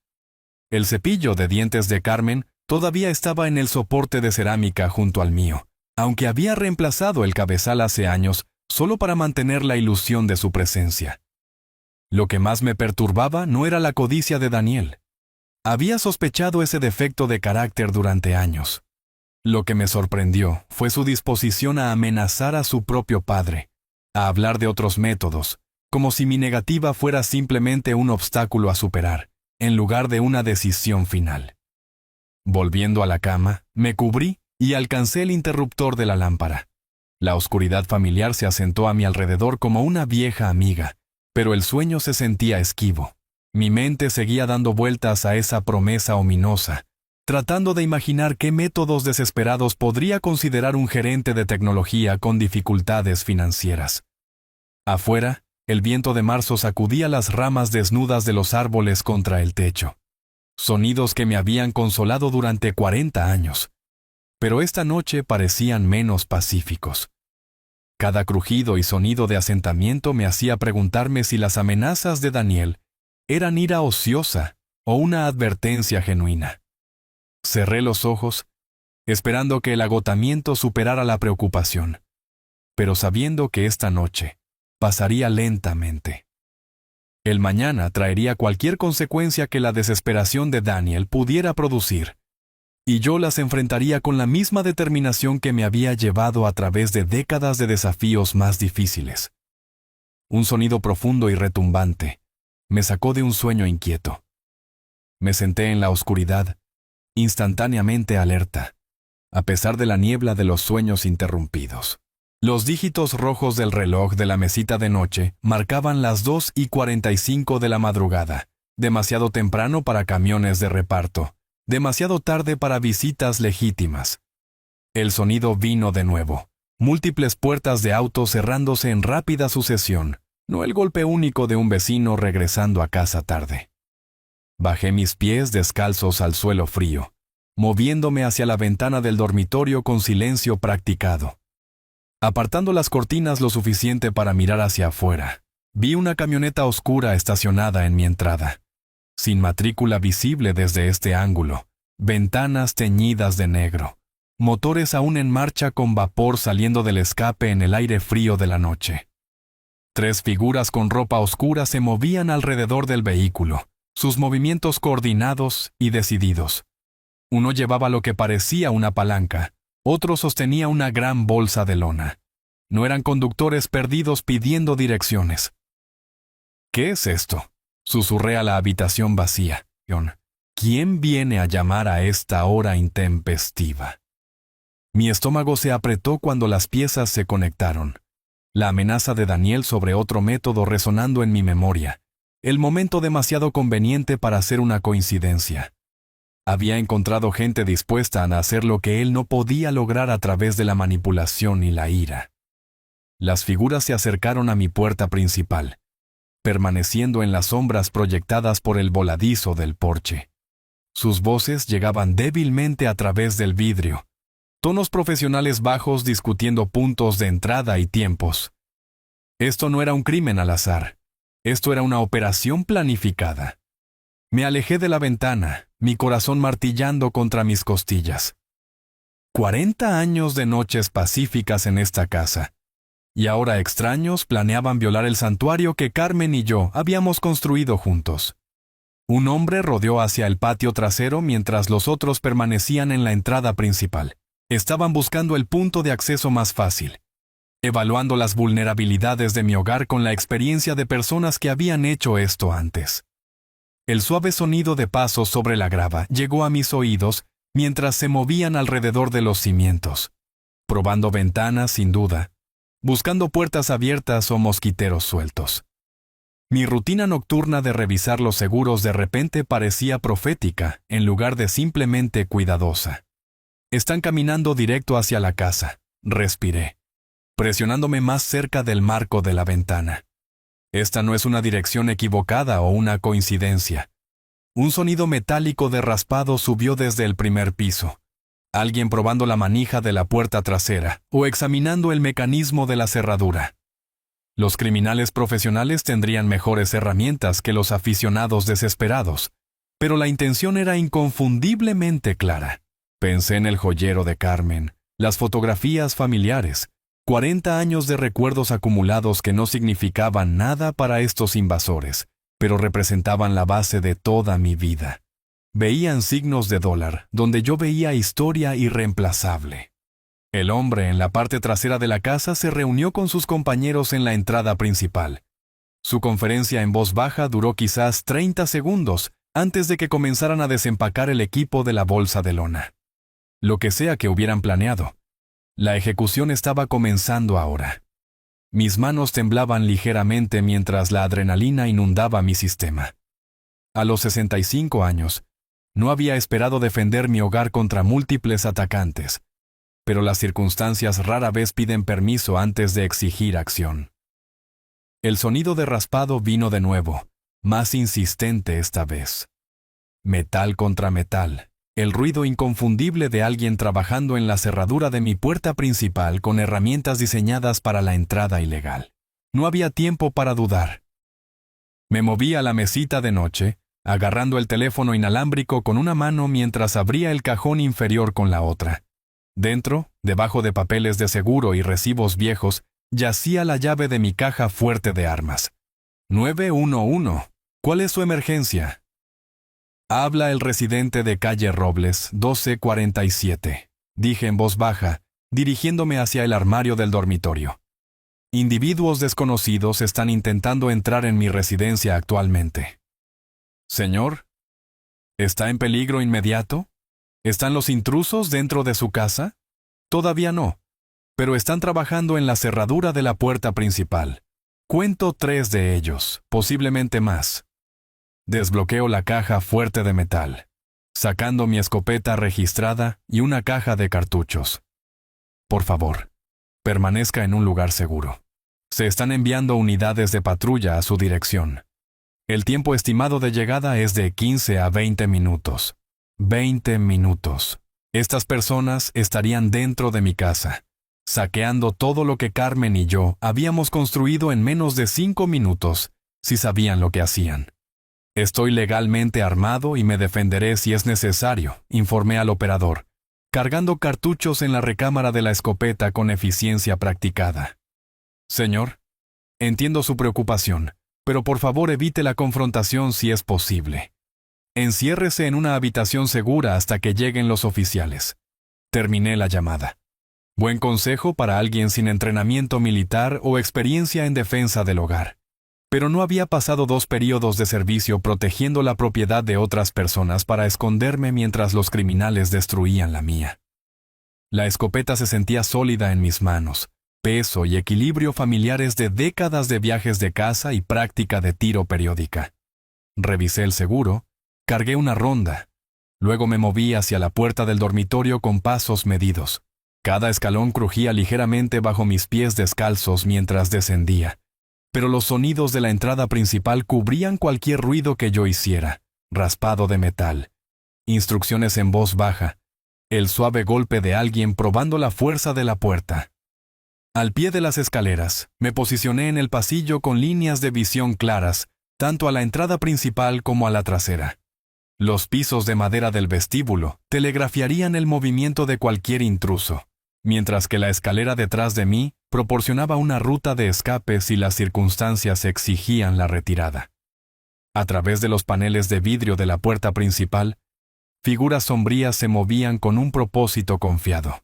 El cepillo de dientes de Carmen todavía estaba en el soporte de cerámica junto al mío, aunque había reemplazado el cabezal hace años solo para mantener la ilusión de su presencia. Lo que más me perturbaba no era la codicia de Daniel. Había sospechado ese defecto de carácter durante años. Lo que me sorprendió fue su disposición a amenazar a su propio padre, a hablar de otros métodos, como si mi negativa fuera simplemente un obstáculo a superar, en lugar de una decisión final. Volviendo a la cama, me cubrí y alcancé el interruptor de la lámpara. La oscuridad familiar se asentó a mi alrededor como una vieja amiga, pero el sueño se sentía esquivo. Mi mente seguía dando vueltas a esa promesa ominosa, tratando de imaginar qué métodos desesperados podría considerar un gerente de tecnología con dificultades financieras. Afuera, el viento de marzo sacudía las ramas desnudas de los árboles contra el techo. Sonidos que me habían consolado durante 40 años. Pero esta noche parecían menos pacíficos. Cada crujido y sonido de asentamiento me hacía preguntarme si las amenazas de Daniel eran ira ociosa o una advertencia genuina. Cerré los ojos, esperando que el agotamiento superara la preocupación, pero sabiendo que esta noche pasaría lentamente. El mañana traería cualquier consecuencia que la desesperación de Daniel pudiera producir, y yo las enfrentaría con la misma determinación que me había llevado a través de décadas de desafíos más difíciles. Un sonido profundo y retumbante me sacó de un sueño inquieto. Me senté en la oscuridad, instantáneamente alerta, a pesar de la niebla de los sueños interrumpidos. Los dígitos rojos del reloj de la mesita de noche marcaban las 2:45 de la madrugada, demasiado temprano para camiones de reparto, demasiado tarde para visitas legítimas. El sonido vino de nuevo, múltiples puertas de auto cerrándose en rápida sucesión, no el golpe único de un vecino regresando a casa tarde. Bajé mis pies descalzos al suelo frío, moviéndome hacia la ventana del dormitorio con silencio practicado. Apartando las cortinas lo suficiente para mirar hacia afuera, vi una camioneta oscura estacionada en mi entrada, sin matrícula visible desde este ángulo, ventanas teñidas de negro, motores aún en marcha con vapor saliendo del escape en el aire frío de la noche. 3 figuras con ropa oscura se movían alrededor del vehículo, sus movimientos coordinados y decididos. Uno llevaba lo que parecía una palanca, otro sostenía una gran bolsa de lona. No eran conductores perdidos pidiendo direcciones. ¿Qué es esto?, susurré a la habitación vacía. ¿Quién viene a llamar a esta hora intempestiva? Mi estómago se apretó cuando las piezas se conectaron. La amenaza de Daniel sobre otro método resonando en mi memoria. El momento demasiado conveniente para ser una coincidencia. Había encontrado gente dispuesta a hacer lo que él no podía lograr a través de la manipulación y la ira. Las figuras se acercaron a mi puerta principal, permaneciendo en las sombras proyectadas por el voladizo del porche. Sus voces llegaban débilmente a través del vidrio, tonos profesionales bajos discutiendo puntos de entrada y tiempos. Esto no era un crimen al azar, esto era una operación planificada. Me alejé de la ventana, mi corazón martillando contra mis costillas. 40 años de noches pacíficas en esta casa, y ahora extraños planeaban violar el santuario que Carmen y yo habíamos construido juntos. Un hombre rodeó hacia el patio trasero mientras los otros permanecían en la entrada principal. Estaban buscando el punto de acceso más fácil, evaluando las vulnerabilidades de mi hogar con la experiencia de personas que habían hecho esto antes. El suave sonido de pasos sobre la grava llegó a mis oídos mientras se movían alrededor de los cimientos, probando ventanas sin duda, buscando puertas abiertas o mosquiteros sueltos. Mi rutina nocturna de revisar los seguros de repente parecía profética en lugar de simplemente cuidadosa. Están caminando directo hacia la casa, respiré, presionándome más cerca del marco de la ventana. Esta no es una dirección equivocada o una coincidencia. Un sonido metálico de raspado subió desde el primer piso. Alguien probando la manija de la puerta trasera o examinando el mecanismo de la cerradura. Los criminales profesionales tendrían mejores herramientas que los aficionados desesperados, pero la intención era inconfundiblemente clara. Pensé en el joyero de Carmen, las fotografías familiares, 40 años de recuerdos acumulados que no significaban nada para estos invasores, pero representaban la base de toda mi vida. Veían signos de dólar, donde yo veía historia irreemplazable. El hombre en la parte trasera de la casa se reunió con sus compañeros en la entrada principal. Su conferencia en voz baja duró quizás 30 segundos antes de que comenzaran a desempacar el equipo de la bolsa de lona. Lo que sea que hubieran planeado, la ejecución estaba comenzando ahora. Mis manos temblaban ligeramente mientras la adrenalina inundaba mi sistema. A los 65 años, no había esperado defender mi hogar contra múltiples atacantes, pero las circunstancias rara vez piden permiso antes de exigir acción. El sonido de raspado vino de nuevo, más insistente esta vez. Metal contra metal. El ruido inconfundible de alguien trabajando en la cerradura de mi puerta principal con herramientas diseñadas para la entrada ilegal. No había tiempo para dudar. Me moví a la mesita de noche, agarrando el teléfono inalámbrico con una mano mientras abría el cajón inferior con la otra. Dentro, debajo de papeles de seguro y recibos viejos, yacía la llave de mi caja fuerte de armas. 911. ¿Cuál es su emergencia? Habla el residente de calle Robles, 1247, dije en voz baja, dirigiéndome hacia el armario del dormitorio. Individuos desconocidos están intentando entrar en mi residencia actualmente. Señor, ¿está en peligro inmediato? ¿Están los intrusos dentro de su casa? Todavía no, pero están trabajando en la cerradura de la puerta principal. Cuento 3 de ellos, posiblemente más. Desbloqueo la caja fuerte de metal, sacando mi escopeta registrada y una caja de cartuchos. Por favor, permanezca en un lugar seguro. Se están enviando unidades de patrulla a su dirección. El tiempo estimado de llegada es de 15 a 20 minutos. 20 minutos. Estas personas estarían dentro de mi casa, saqueando todo lo que Carmen y yo habíamos construido en menos de 5 minutos, si sabían lo que hacían. Estoy legalmente armado y me defenderé si es necesario, informé al operador, cargando cartuchos en la recámara de la escopeta con eficiencia practicada. Señor, entiendo su preocupación, pero por favor evite la confrontación si es posible. Enciérrese en una habitación segura hasta que lleguen los oficiales. Terminé la llamada. Buen consejo para alguien sin entrenamiento militar o experiencia en defensa del hogar. Pero no había pasado 2 periodos de servicio protegiendo la propiedad de otras personas para esconderme mientras los criminales destruían la mía. La escopeta se sentía sólida en mis manos, peso y equilibrio familiares de décadas de viajes de caza y práctica de tiro periódica. Revisé el seguro, cargué una ronda, luego me moví hacia la puerta del dormitorio con pasos medidos. Cada escalón crujía ligeramente bajo mis pies descalzos mientras descendía. Pero los sonidos de la entrada principal cubrían cualquier ruido que yo hiciera. Raspado de metal, instrucciones en voz baja, el suave golpe de alguien probando la fuerza de la puerta. Al pie de las escaleras, me posicioné en el pasillo con líneas de visión claras, tanto a la entrada principal como a la trasera. Los pisos de madera del vestíbulo telegrafiarían el movimiento de cualquier intruso, mientras que la escalera detrás de mí proporcionaba una ruta de escape si las circunstancias exigían la retirada. A través de los paneles de vidrio de la puerta principal, figuras sombrías se movían con un propósito confiado.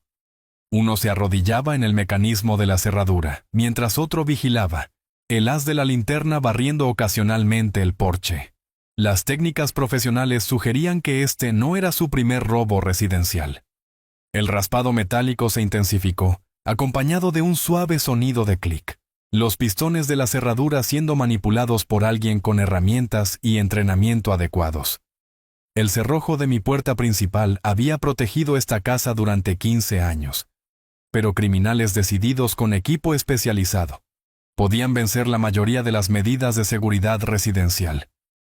Uno se arrodillaba en el mecanismo de la cerradura, mientras otro vigilaba, el haz de la linterna barriendo ocasionalmente el porche. Las técnicas profesionales sugerían que este no era su primer robo residencial. El raspado metálico se intensificó, acompañado de un suave sonido de clic. Los pistones de la cerradura siendo manipulados por alguien con herramientas y entrenamiento adecuados. El cerrojo de mi puerta principal había protegido esta casa durante 15 años. Pero criminales decididos con equipo especializado podían vencer la mayoría de las medidas de seguridad residencial.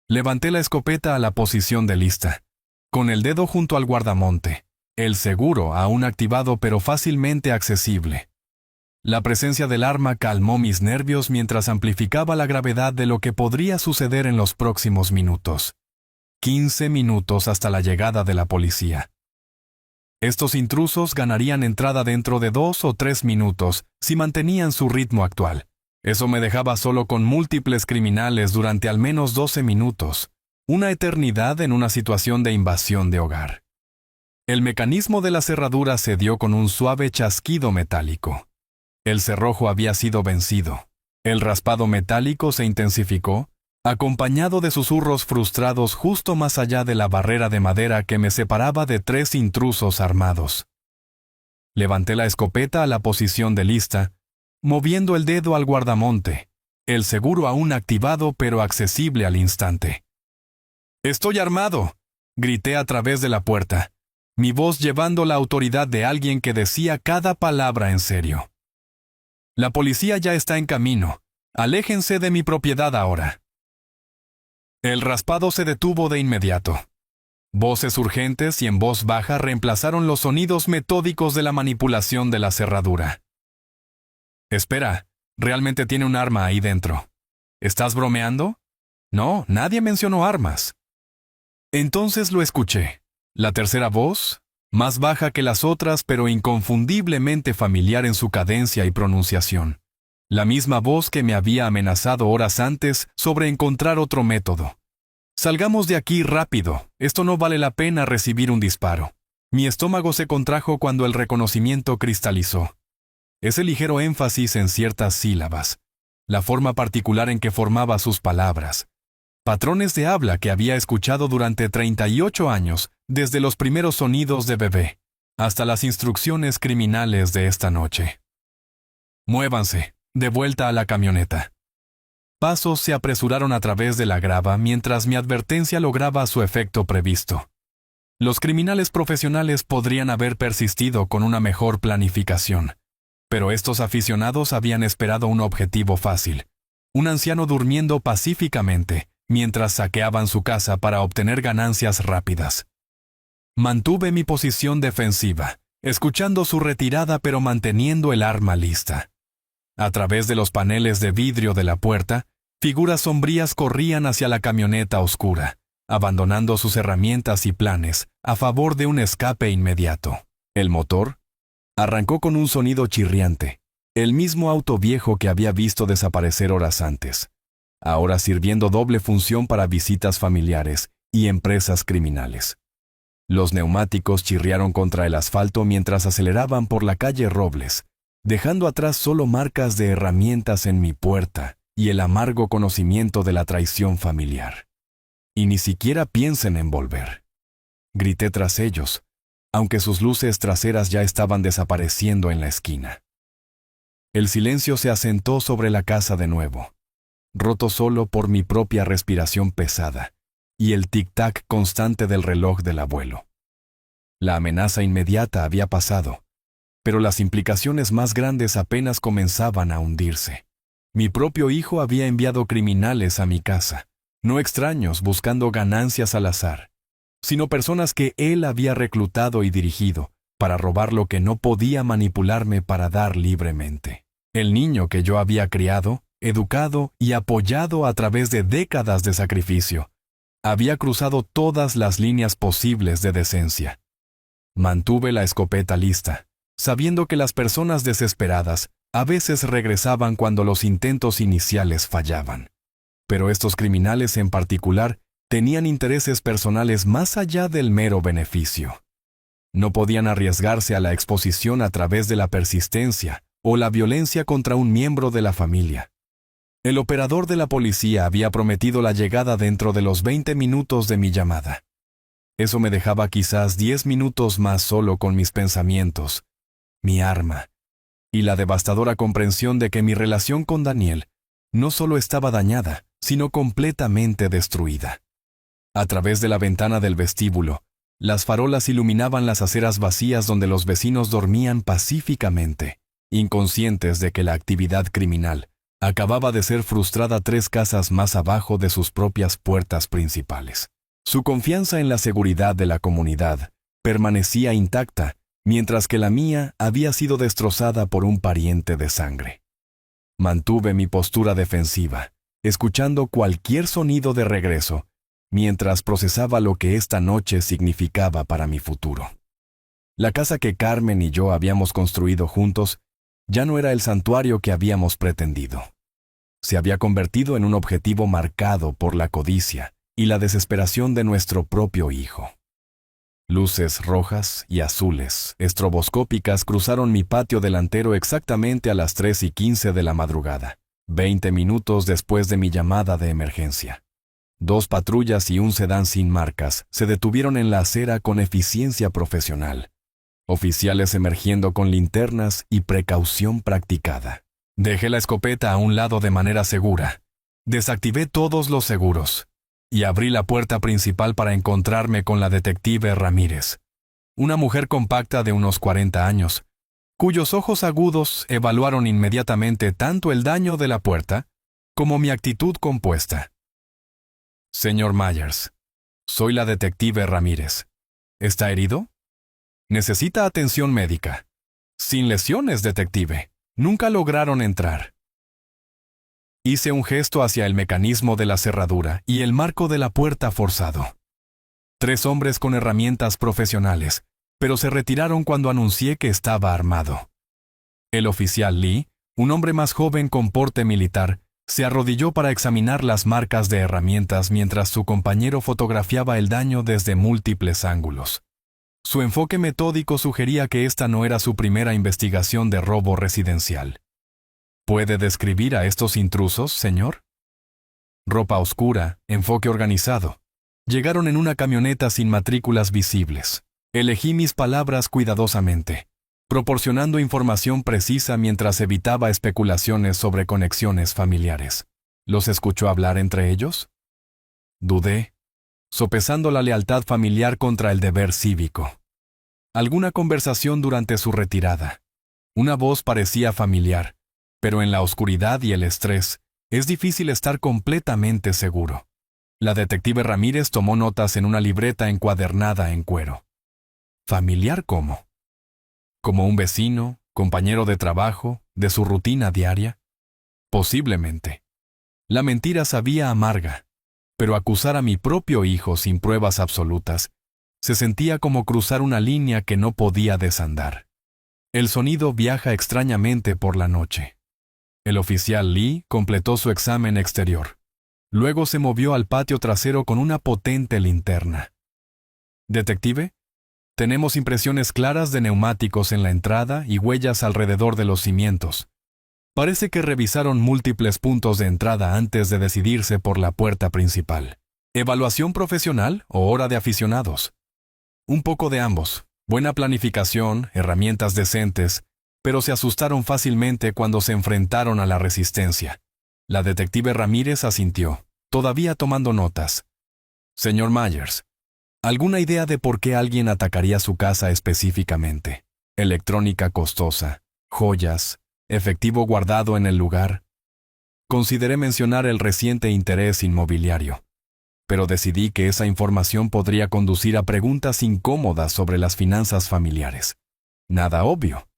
Levanté la escopeta a la posición de lista, con el dedo junto al guardamonte, el seguro aún activado pero fácilmente accesible. La presencia del arma calmó mis nervios mientras amplificaba la gravedad de lo que podría suceder en los próximos minutos. 15 minutos hasta la llegada de la policía. Estos intrusos ganarían entrada dentro de 2 o 3 minutos si mantenían su ritmo actual. Eso me dejaba solo con múltiples criminales durante al menos 12 minutos, una eternidad en una situación de invasión de hogar. El mecanismo de la cerradura se dio con un suave chasquido metálico. El cerrojo había sido vencido. El raspado metálico se intensificó, acompañado de susurros frustrados justo más allá de la barrera de madera que me separaba de 3 intrusos armados. Levanté la escopeta a la posición de lista, moviendo el dedo al guardamonte, el seguro aún activado pero accesible al instante. «¡Estoy armado!», grité a través de la puerta, mi voz llevando la autoridad de alguien que decía cada palabra en serio. «La policía ya está en camino. Aléjense de mi propiedad ahora». El raspado se detuvo de inmediato. Voces urgentes y en voz baja reemplazaron los sonidos metódicos de la manipulación de la cerradura. «Espera, realmente tiene un arma ahí dentro. ¿Estás bromeando? No, nadie mencionó armas». Entonces lo escuché. La tercera voz, más baja que las otras pero inconfundiblemente familiar en su cadencia y pronunciación. La misma voz que me había amenazado horas antes sobre encontrar otro método. «Salgamos de aquí rápido, esto no vale la pena recibir un disparo». Mi estómago se contrajo cuando el reconocimiento cristalizó. Ese ligero énfasis en ciertas sílabas, la forma particular en que formaba sus palabras, patrones de habla que había escuchado durante 38 años, desde los primeros sonidos de bebé, hasta las instrucciones criminales de esta noche. «Muévanse, de vuelta a la camioneta». Pasos se apresuraron a través de la grava mientras mi advertencia lograba su efecto previsto. Los criminales profesionales podrían haber persistido con una mejor planificación, pero estos aficionados habían esperado un objetivo fácil, un anciano durmiendo pacíficamente mientras saqueaban su casa para obtener ganancias rápidas. Mantuve mi posición defensiva, escuchando su retirada pero manteniendo el arma lista. A través de los paneles de vidrio de la puerta, figuras sombrías corrían hacia la camioneta oscura, abandonando sus herramientas y planes a favor de un escape inmediato. El motor arrancó con un sonido chirriante, el mismo auto viejo que había visto desaparecer horas antes, ahora sirviendo doble función para visitas familiares y empresas criminales. Los neumáticos chirriaron contra el asfalto mientras aceleraban por la calle Robles, dejando atrás solo marcas de herramientas en mi puerta y el amargo conocimiento de la traición familiar. «Y ni siquiera piensen en volver», grité tras ellos, aunque sus luces traseras ya estaban desapareciendo en la esquina. El silencio se asentó sobre la casa de nuevo, roto solo por mi propia respiración pesada y el tic-tac constante del reloj del abuelo. La amenaza inmediata había pasado, pero las implicaciones más grandes apenas comenzaban a hundirse. Mi propio hijo había enviado criminales a mi casa, no extraños buscando ganancias al azar, sino personas que él había reclutado y dirigido para robar lo que no podía manipularme para dar libremente. El niño que yo había criado, educado y apoyado a través de décadas de sacrificio, había cruzado todas las líneas posibles de decencia. Mantuve la escopeta lista, sabiendo que las personas desesperadas a veces regresaban cuando los intentos iniciales fallaban. Pero estos criminales en particular tenían intereses personales más allá del mero beneficio. No podían arriesgarse a la exposición a través de la persistencia o la violencia contra un miembro de la familia. El operador de la policía había prometido la llegada dentro de los 20 minutos de mi llamada. Eso me dejaba quizás 10 minutos más solo con mis pensamientos, mi arma, y la devastadora comprensión de que mi relación con Daniel no solo estaba dañada, sino completamente destruida. A través de la ventana del vestíbulo, las farolas iluminaban las aceras vacías donde los vecinos dormían pacíficamente, inconscientes de que la actividad criminal acababa de ser frustrada 3 casas más abajo de sus propias puertas principales. Su confianza en la seguridad de la comunidad permanecía intacta, mientras que la mía había sido destrozada por un pariente de sangre. Mantuve mi postura defensiva, escuchando cualquier sonido de regreso, mientras procesaba lo que esta noche significaba para mi futuro. La casa que Carmen y yo habíamos construido juntos ya no era el santuario que habíamos pretendido. Se había convertido en un objetivo marcado por la codicia y la desesperación de nuestro propio hijo. Luces rojas y azules, estroboscópicas, cruzaron mi patio delantero exactamente a las 3:15 de la madrugada, 20 minutos después de mi llamada de emergencia. 2 patrullas y un sedán sin marcas se detuvieron en la acera con eficiencia profesional. Oficiales emergiendo con linternas y precaución practicada. Dejé la escopeta a un lado de manera segura. Desactivé todos los seguros y abrí la puerta principal para encontrarme con la detective Ramírez, una mujer compacta de unos 40 años, cuyos ojos agudos evaluaron inmediatamente tanto el daño de la puerta como mi actitud compuesta. Señor Myers, soy la detective Ramírez. ¿Está herido? Necesita atención médica. Sin lesiones, detective. Nunca lograron entrar. Hice un gesto hacia el mecanismo de la cerradura y el marco de la puerta forzado. 3 hombres con herramientas profesionales, pero se retiraron cuando anuncié que estaba armado. El oficial Lee, un hombre más joven con porte militar, se arrodilló para examinar las marcas de herramientas mientras su compañero fotografiaba el daño desde múltiples ángulos. Su enfoque metódico sugería que esta no era su primera investigación de robo residencial. ¿Puede describir a estos intrusos, señor? Ropa oscura, enfoque organizado. Llegaron en una camioneta sin matrículas visibles. Elegí mis palabras cuidadosamente, proporcionando información precisa mientras evitaba especulaciones sobre conexiones familiares. ¿Los escuchó hablar entre ellos? Dudé, sopesando la lealtad familiar contra el deber cívico. Alguna conversación durante su retirada. Una voz parecía familiar, pero en la oscuridad y el estrés, es difícil estar completamente seguro. La detective Ramírez tomó notas en una libreta encuadernada en cuero. ¿Familiar cómo? ¿Como un vecino, compañero de trabajo, de su rutina diaria? Posiblemente. La mentira sabía amarga, pero acusar a mi propio hijo sin pruebas absolutas se sentía como cruzar una línea que no podía desandar. El sonido viaja extrañamente por la noche. El oficial Lee completó su examen exterior. Luego se movió al patio trasero con una potente linterna. «Detective, tenemos impresiones claras de neumáticos en la entrada y huellas alrededor de los cimientos. Parece que revisaron múltiples puntos de entrada antes de decidirse por la puerta principal. ¿Evaluación profesional o hora de aficionados? Un poco de ambos. Buena planificación, herramientas decentes, pero se asustaron fácilmente cuando se enfrentaron a la resistencia». La detective Ramírez asintió, todavía tomando notas. «Señor Myers, ¿alguna idea de por qué alguien atacaría su casa específicamente? Electrónica costosa, joyas, efectivo guardado en el lugar». Consideré mencionar el reciente interés inmobiliario, pero decidí que esa información podría conducir a preguntas incómodas sobre las finanzas familiares. Nada obvio.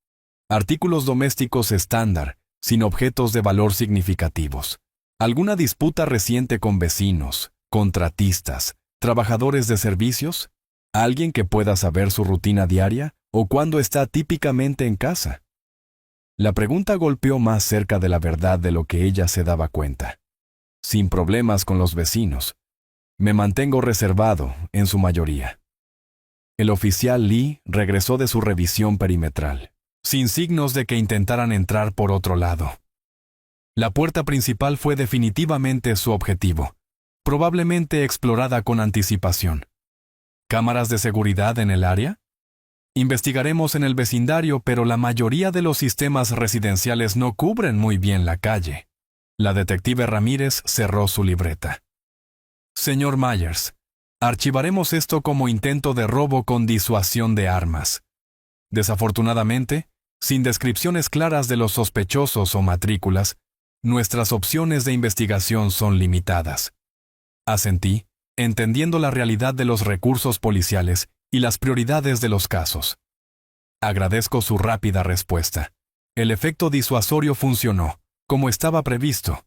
Artículos domésticos estándar, sin objetos de valor significativos. ¿Alguna disputa reciente con vecinos, contratistas, trabajadores de servicios? ¿Alguien que pueda saber su rutina diaria o cuándo está típicamente en casa? La pregunta golpeó más cerca de la verdad de lo que ella se daba cuenta. Sin problemas con los vecinos. Me mantengo reservado, en su mayoría. El oficial Lee regresó de su revisión perimetral, sin signos de que intentaran entrar por otro lado. La puerta principal fue definitivamente su objetivo, probablemente explorada con anticipación. ¿Cámaras de seguridad en el área? Investigaremos en el vecindario, pero la mayoría de los sistemas residenciales no cubren muy bien la calle. La detective Ramírez cerró su libreta. Señor Myers, archivaremos esto como intento de robo con disuasión de armas. Desafortunadamente, sin descripciones claras de los sospechosos o matrículas, nuestras opciones de investigación son limitadas. Asentí, entendiendo la realidad de los recursos policiales y las prioridades de los casos. Agradezco su rápida respuesta. El efecto disuasorio funcionó, como estaba previsto.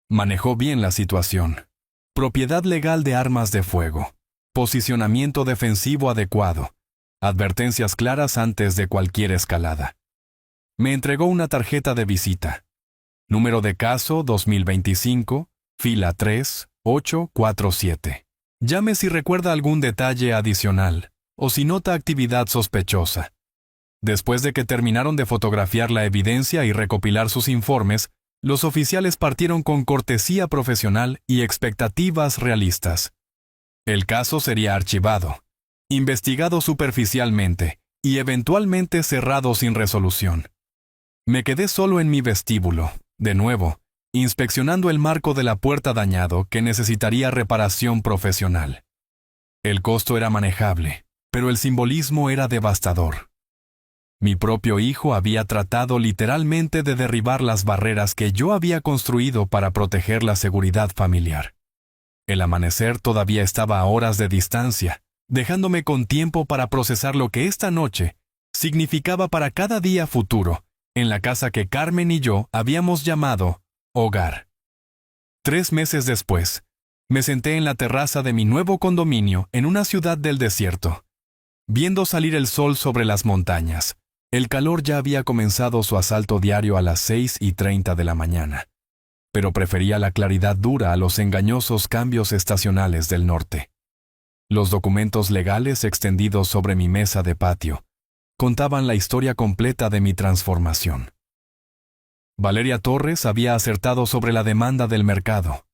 Manejó bien la situación. Propiedad legal de armas de fuego. Posicionamiento defensivo adecuado. Advertencias claras antes de cualquier escalada. Me entregó una tarjeta de visita. Número de caso 2025, fila 3847. Llame si recuerda algún detalle adicional o si nota actividad sospechosa. Después de que terminaron de fotografiar la evidencia y recopilar sus informes, los oficiales partieron con cortesía profesional y expectativas realistas. El caso sería archivado, investigado superficialmente y eventualmente cerrado sin resolución. Me quedé solo en mi vestíbulo, de nuevo, inspeccionando el marco de la puerta dañado que necesitaría reparación profesional. El costo era manejable, pero el simbolismo era devastador. Mi propio hijo había tratado literalmente de derribar las barreras que yo había construido para proteger la seguridad familiar. El amanecer todavía estaba a horas de distancia, dejándome con tiempo para procesar lo que esta noche significaba para cada día futuro, en la casa que Carmen y yo habíamos llamado hogar. 3 meses después, me senté en la terraza de mi nuevo condominio en una ciudad del desierto. Viendo salir el sol sobre las montañas, el calor ya había comenzado su asalto diario a las 6:30 de la mañana, pero prefería la claridad dura a los engañosos cambios estacionales del norte. Los documentos legales extendidos sobre mi mesa de patio contaban la historia completa de mi transformación. Valeria Torres había acertado sobre la demanda del mercado.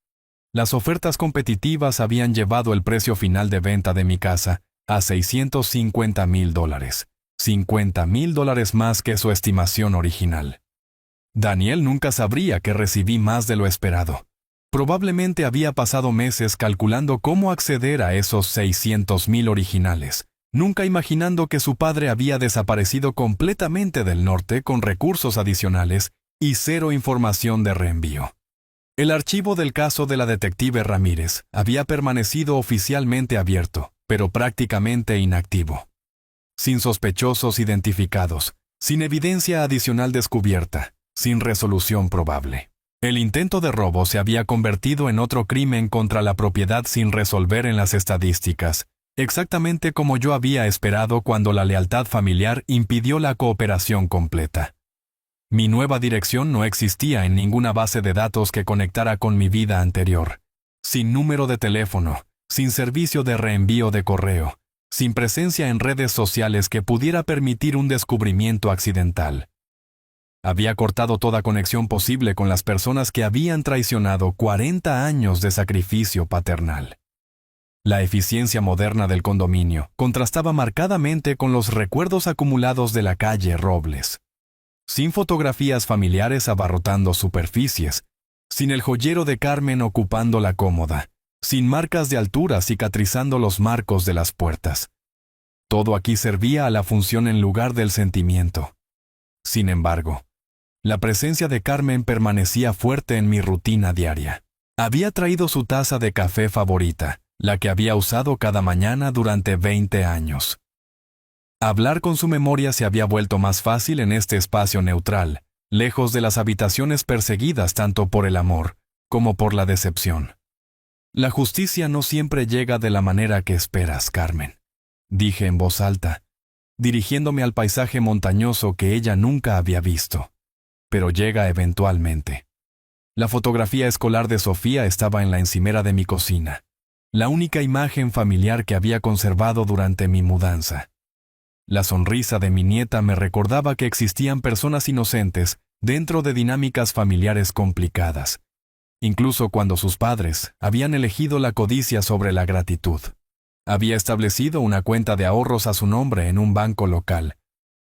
Las ofertas competitivas habían llevado el precio final de venta de mi casa a $650,000, $50,000 más que su estimación original. Daniel nunca sabría que recibí más de lo esperado. Probablemente había pasado meses calculando cómo acceder a esos 600,000 originales, nunca imaginando que su padre había desaparecido completamente del norte con recursos adicionales y cero información de reenvío. El archivo del caso de la detective Ramírez había permanecido oficialmente abierto, pero prácticamente inactivo. Sin sospechosos identificados, sin evidencia adicional descubierta, sin resolución probable. El intento de robo se había convertido en otro crimen contra la propiedad sin resolver en las estadísticas, exactamente como yo había esperado cuando la lealtad familiar impidió la cooperación completa. Mi nueva dirección no existía en ninguna base de datos que conectara con mi vida anterior. Sin número de teléfono, sin servicio de reenvío de correo, sin presencia en redes sociales que pudiera permitir un descubrimiento accidental. Había cortado toda conexión posible con las personas que habían traicionado 40 años de sacrificio paternal. La eficiencia moderna del condominio contrastaba marcadamente con los recuerdos acumulados de la calle Robles. Sin fotografías familiares abarrotando superficies, sin el joyero de Carmen ocupando la cómoda, sin marcas de altura cicatrizando los marcos de las puertas. Todo aquí servía a la función en lugar del sentimiento. Sin embargo, la presencia de Carmen permanecía fuerte en mi rutina diaria. Había traído su taza de café favorita, la que había usado cada mañana durante 20 años. Hablar con su memoria se había vuelto más fácil en este espacio neutral, lejos de las habitaciones perseguidas tanto por el amor como por la decepción. La justicia no siempre llega de la manera que esperas, Carmen, dije en voz alta, dirigiéndome al paisaje montañoso que ella nunca había visto. Pero llega eventualmente. La fotografía escolar de Sofía estaba en la encimera de mi cocina. la única imagen familiar que había conservado durante mi mudanza. La sonrisa de mi nieta me recordaba que existían personas inocentes dentro de dinámicas familiares complicadas, incluso cuando sus padres habían elegido la codicia sobre la gratitud. Había establecido una cuenta de ahorros a su nombre en un banco local,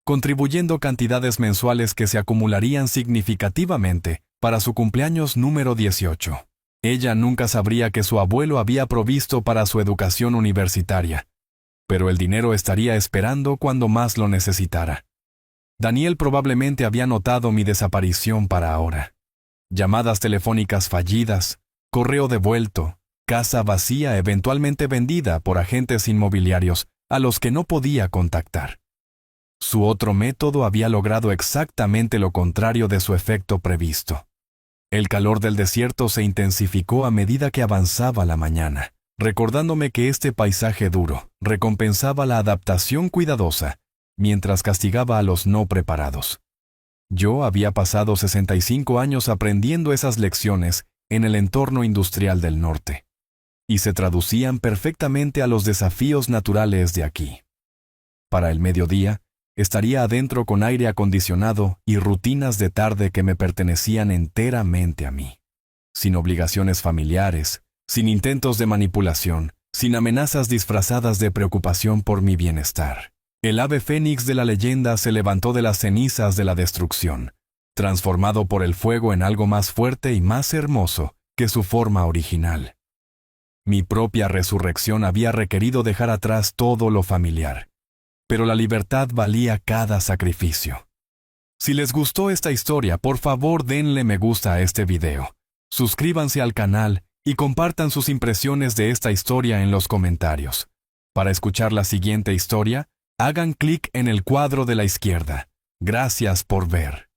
contribuyendo cantidades mensuales que se acumularían significativamente para su cumpleaños número 18. Ella nunca sabría que su abuelo había provisto para su educación universitaria, pero el dinero estaría esperando cuando más lo necesitara. Daniel probablemente había notado mi desaparición para ahora. Llamadas telefónicas fallidas, correo devuelto, casa vacía eventualmente vendida por agentes inmobiliarios a los que no podía contactar. Su otro método había logrado exactamente lo contrario de su efecto previsto. El calor del desierto se intensificó a medida que avanzaba la mañana, recordándome que este paisaje duro recompensaba la adaptación cuidadosa, mientras castigaba a los no preparados. Yo había pasado 65 años aprendiendo esas lecciones en el entorno industrial del norte, y se traducían perfectamente a los desafíos naturales de aquí. Para el mediodía, estaría adentro con aire acondicionado y rutinas de tarde que me pertenecían enteramente a mí, sin obligaciones familiares, sin intentos de manipulación, sin amenazas disfrazadas de preocupación por mi bienestar. El ave fénix de la leyenda se levantó de las cenizas de la destrucción, transformado por el fuego en algo más fuerte y más hermoso que su forma original. Mi propia resurrección había requerido dejar atrás todo lo familiar, pero la libertad valía cada sacrificio. Si les gustó esta historia, por favor denle me gusta a este video, suscríbanse al canal y compartan sus impresiones de esta historia en los comentarios. Para escuchar la siguiente historia, hagan clic en el cuadro de la izquierda. Gracias por ver.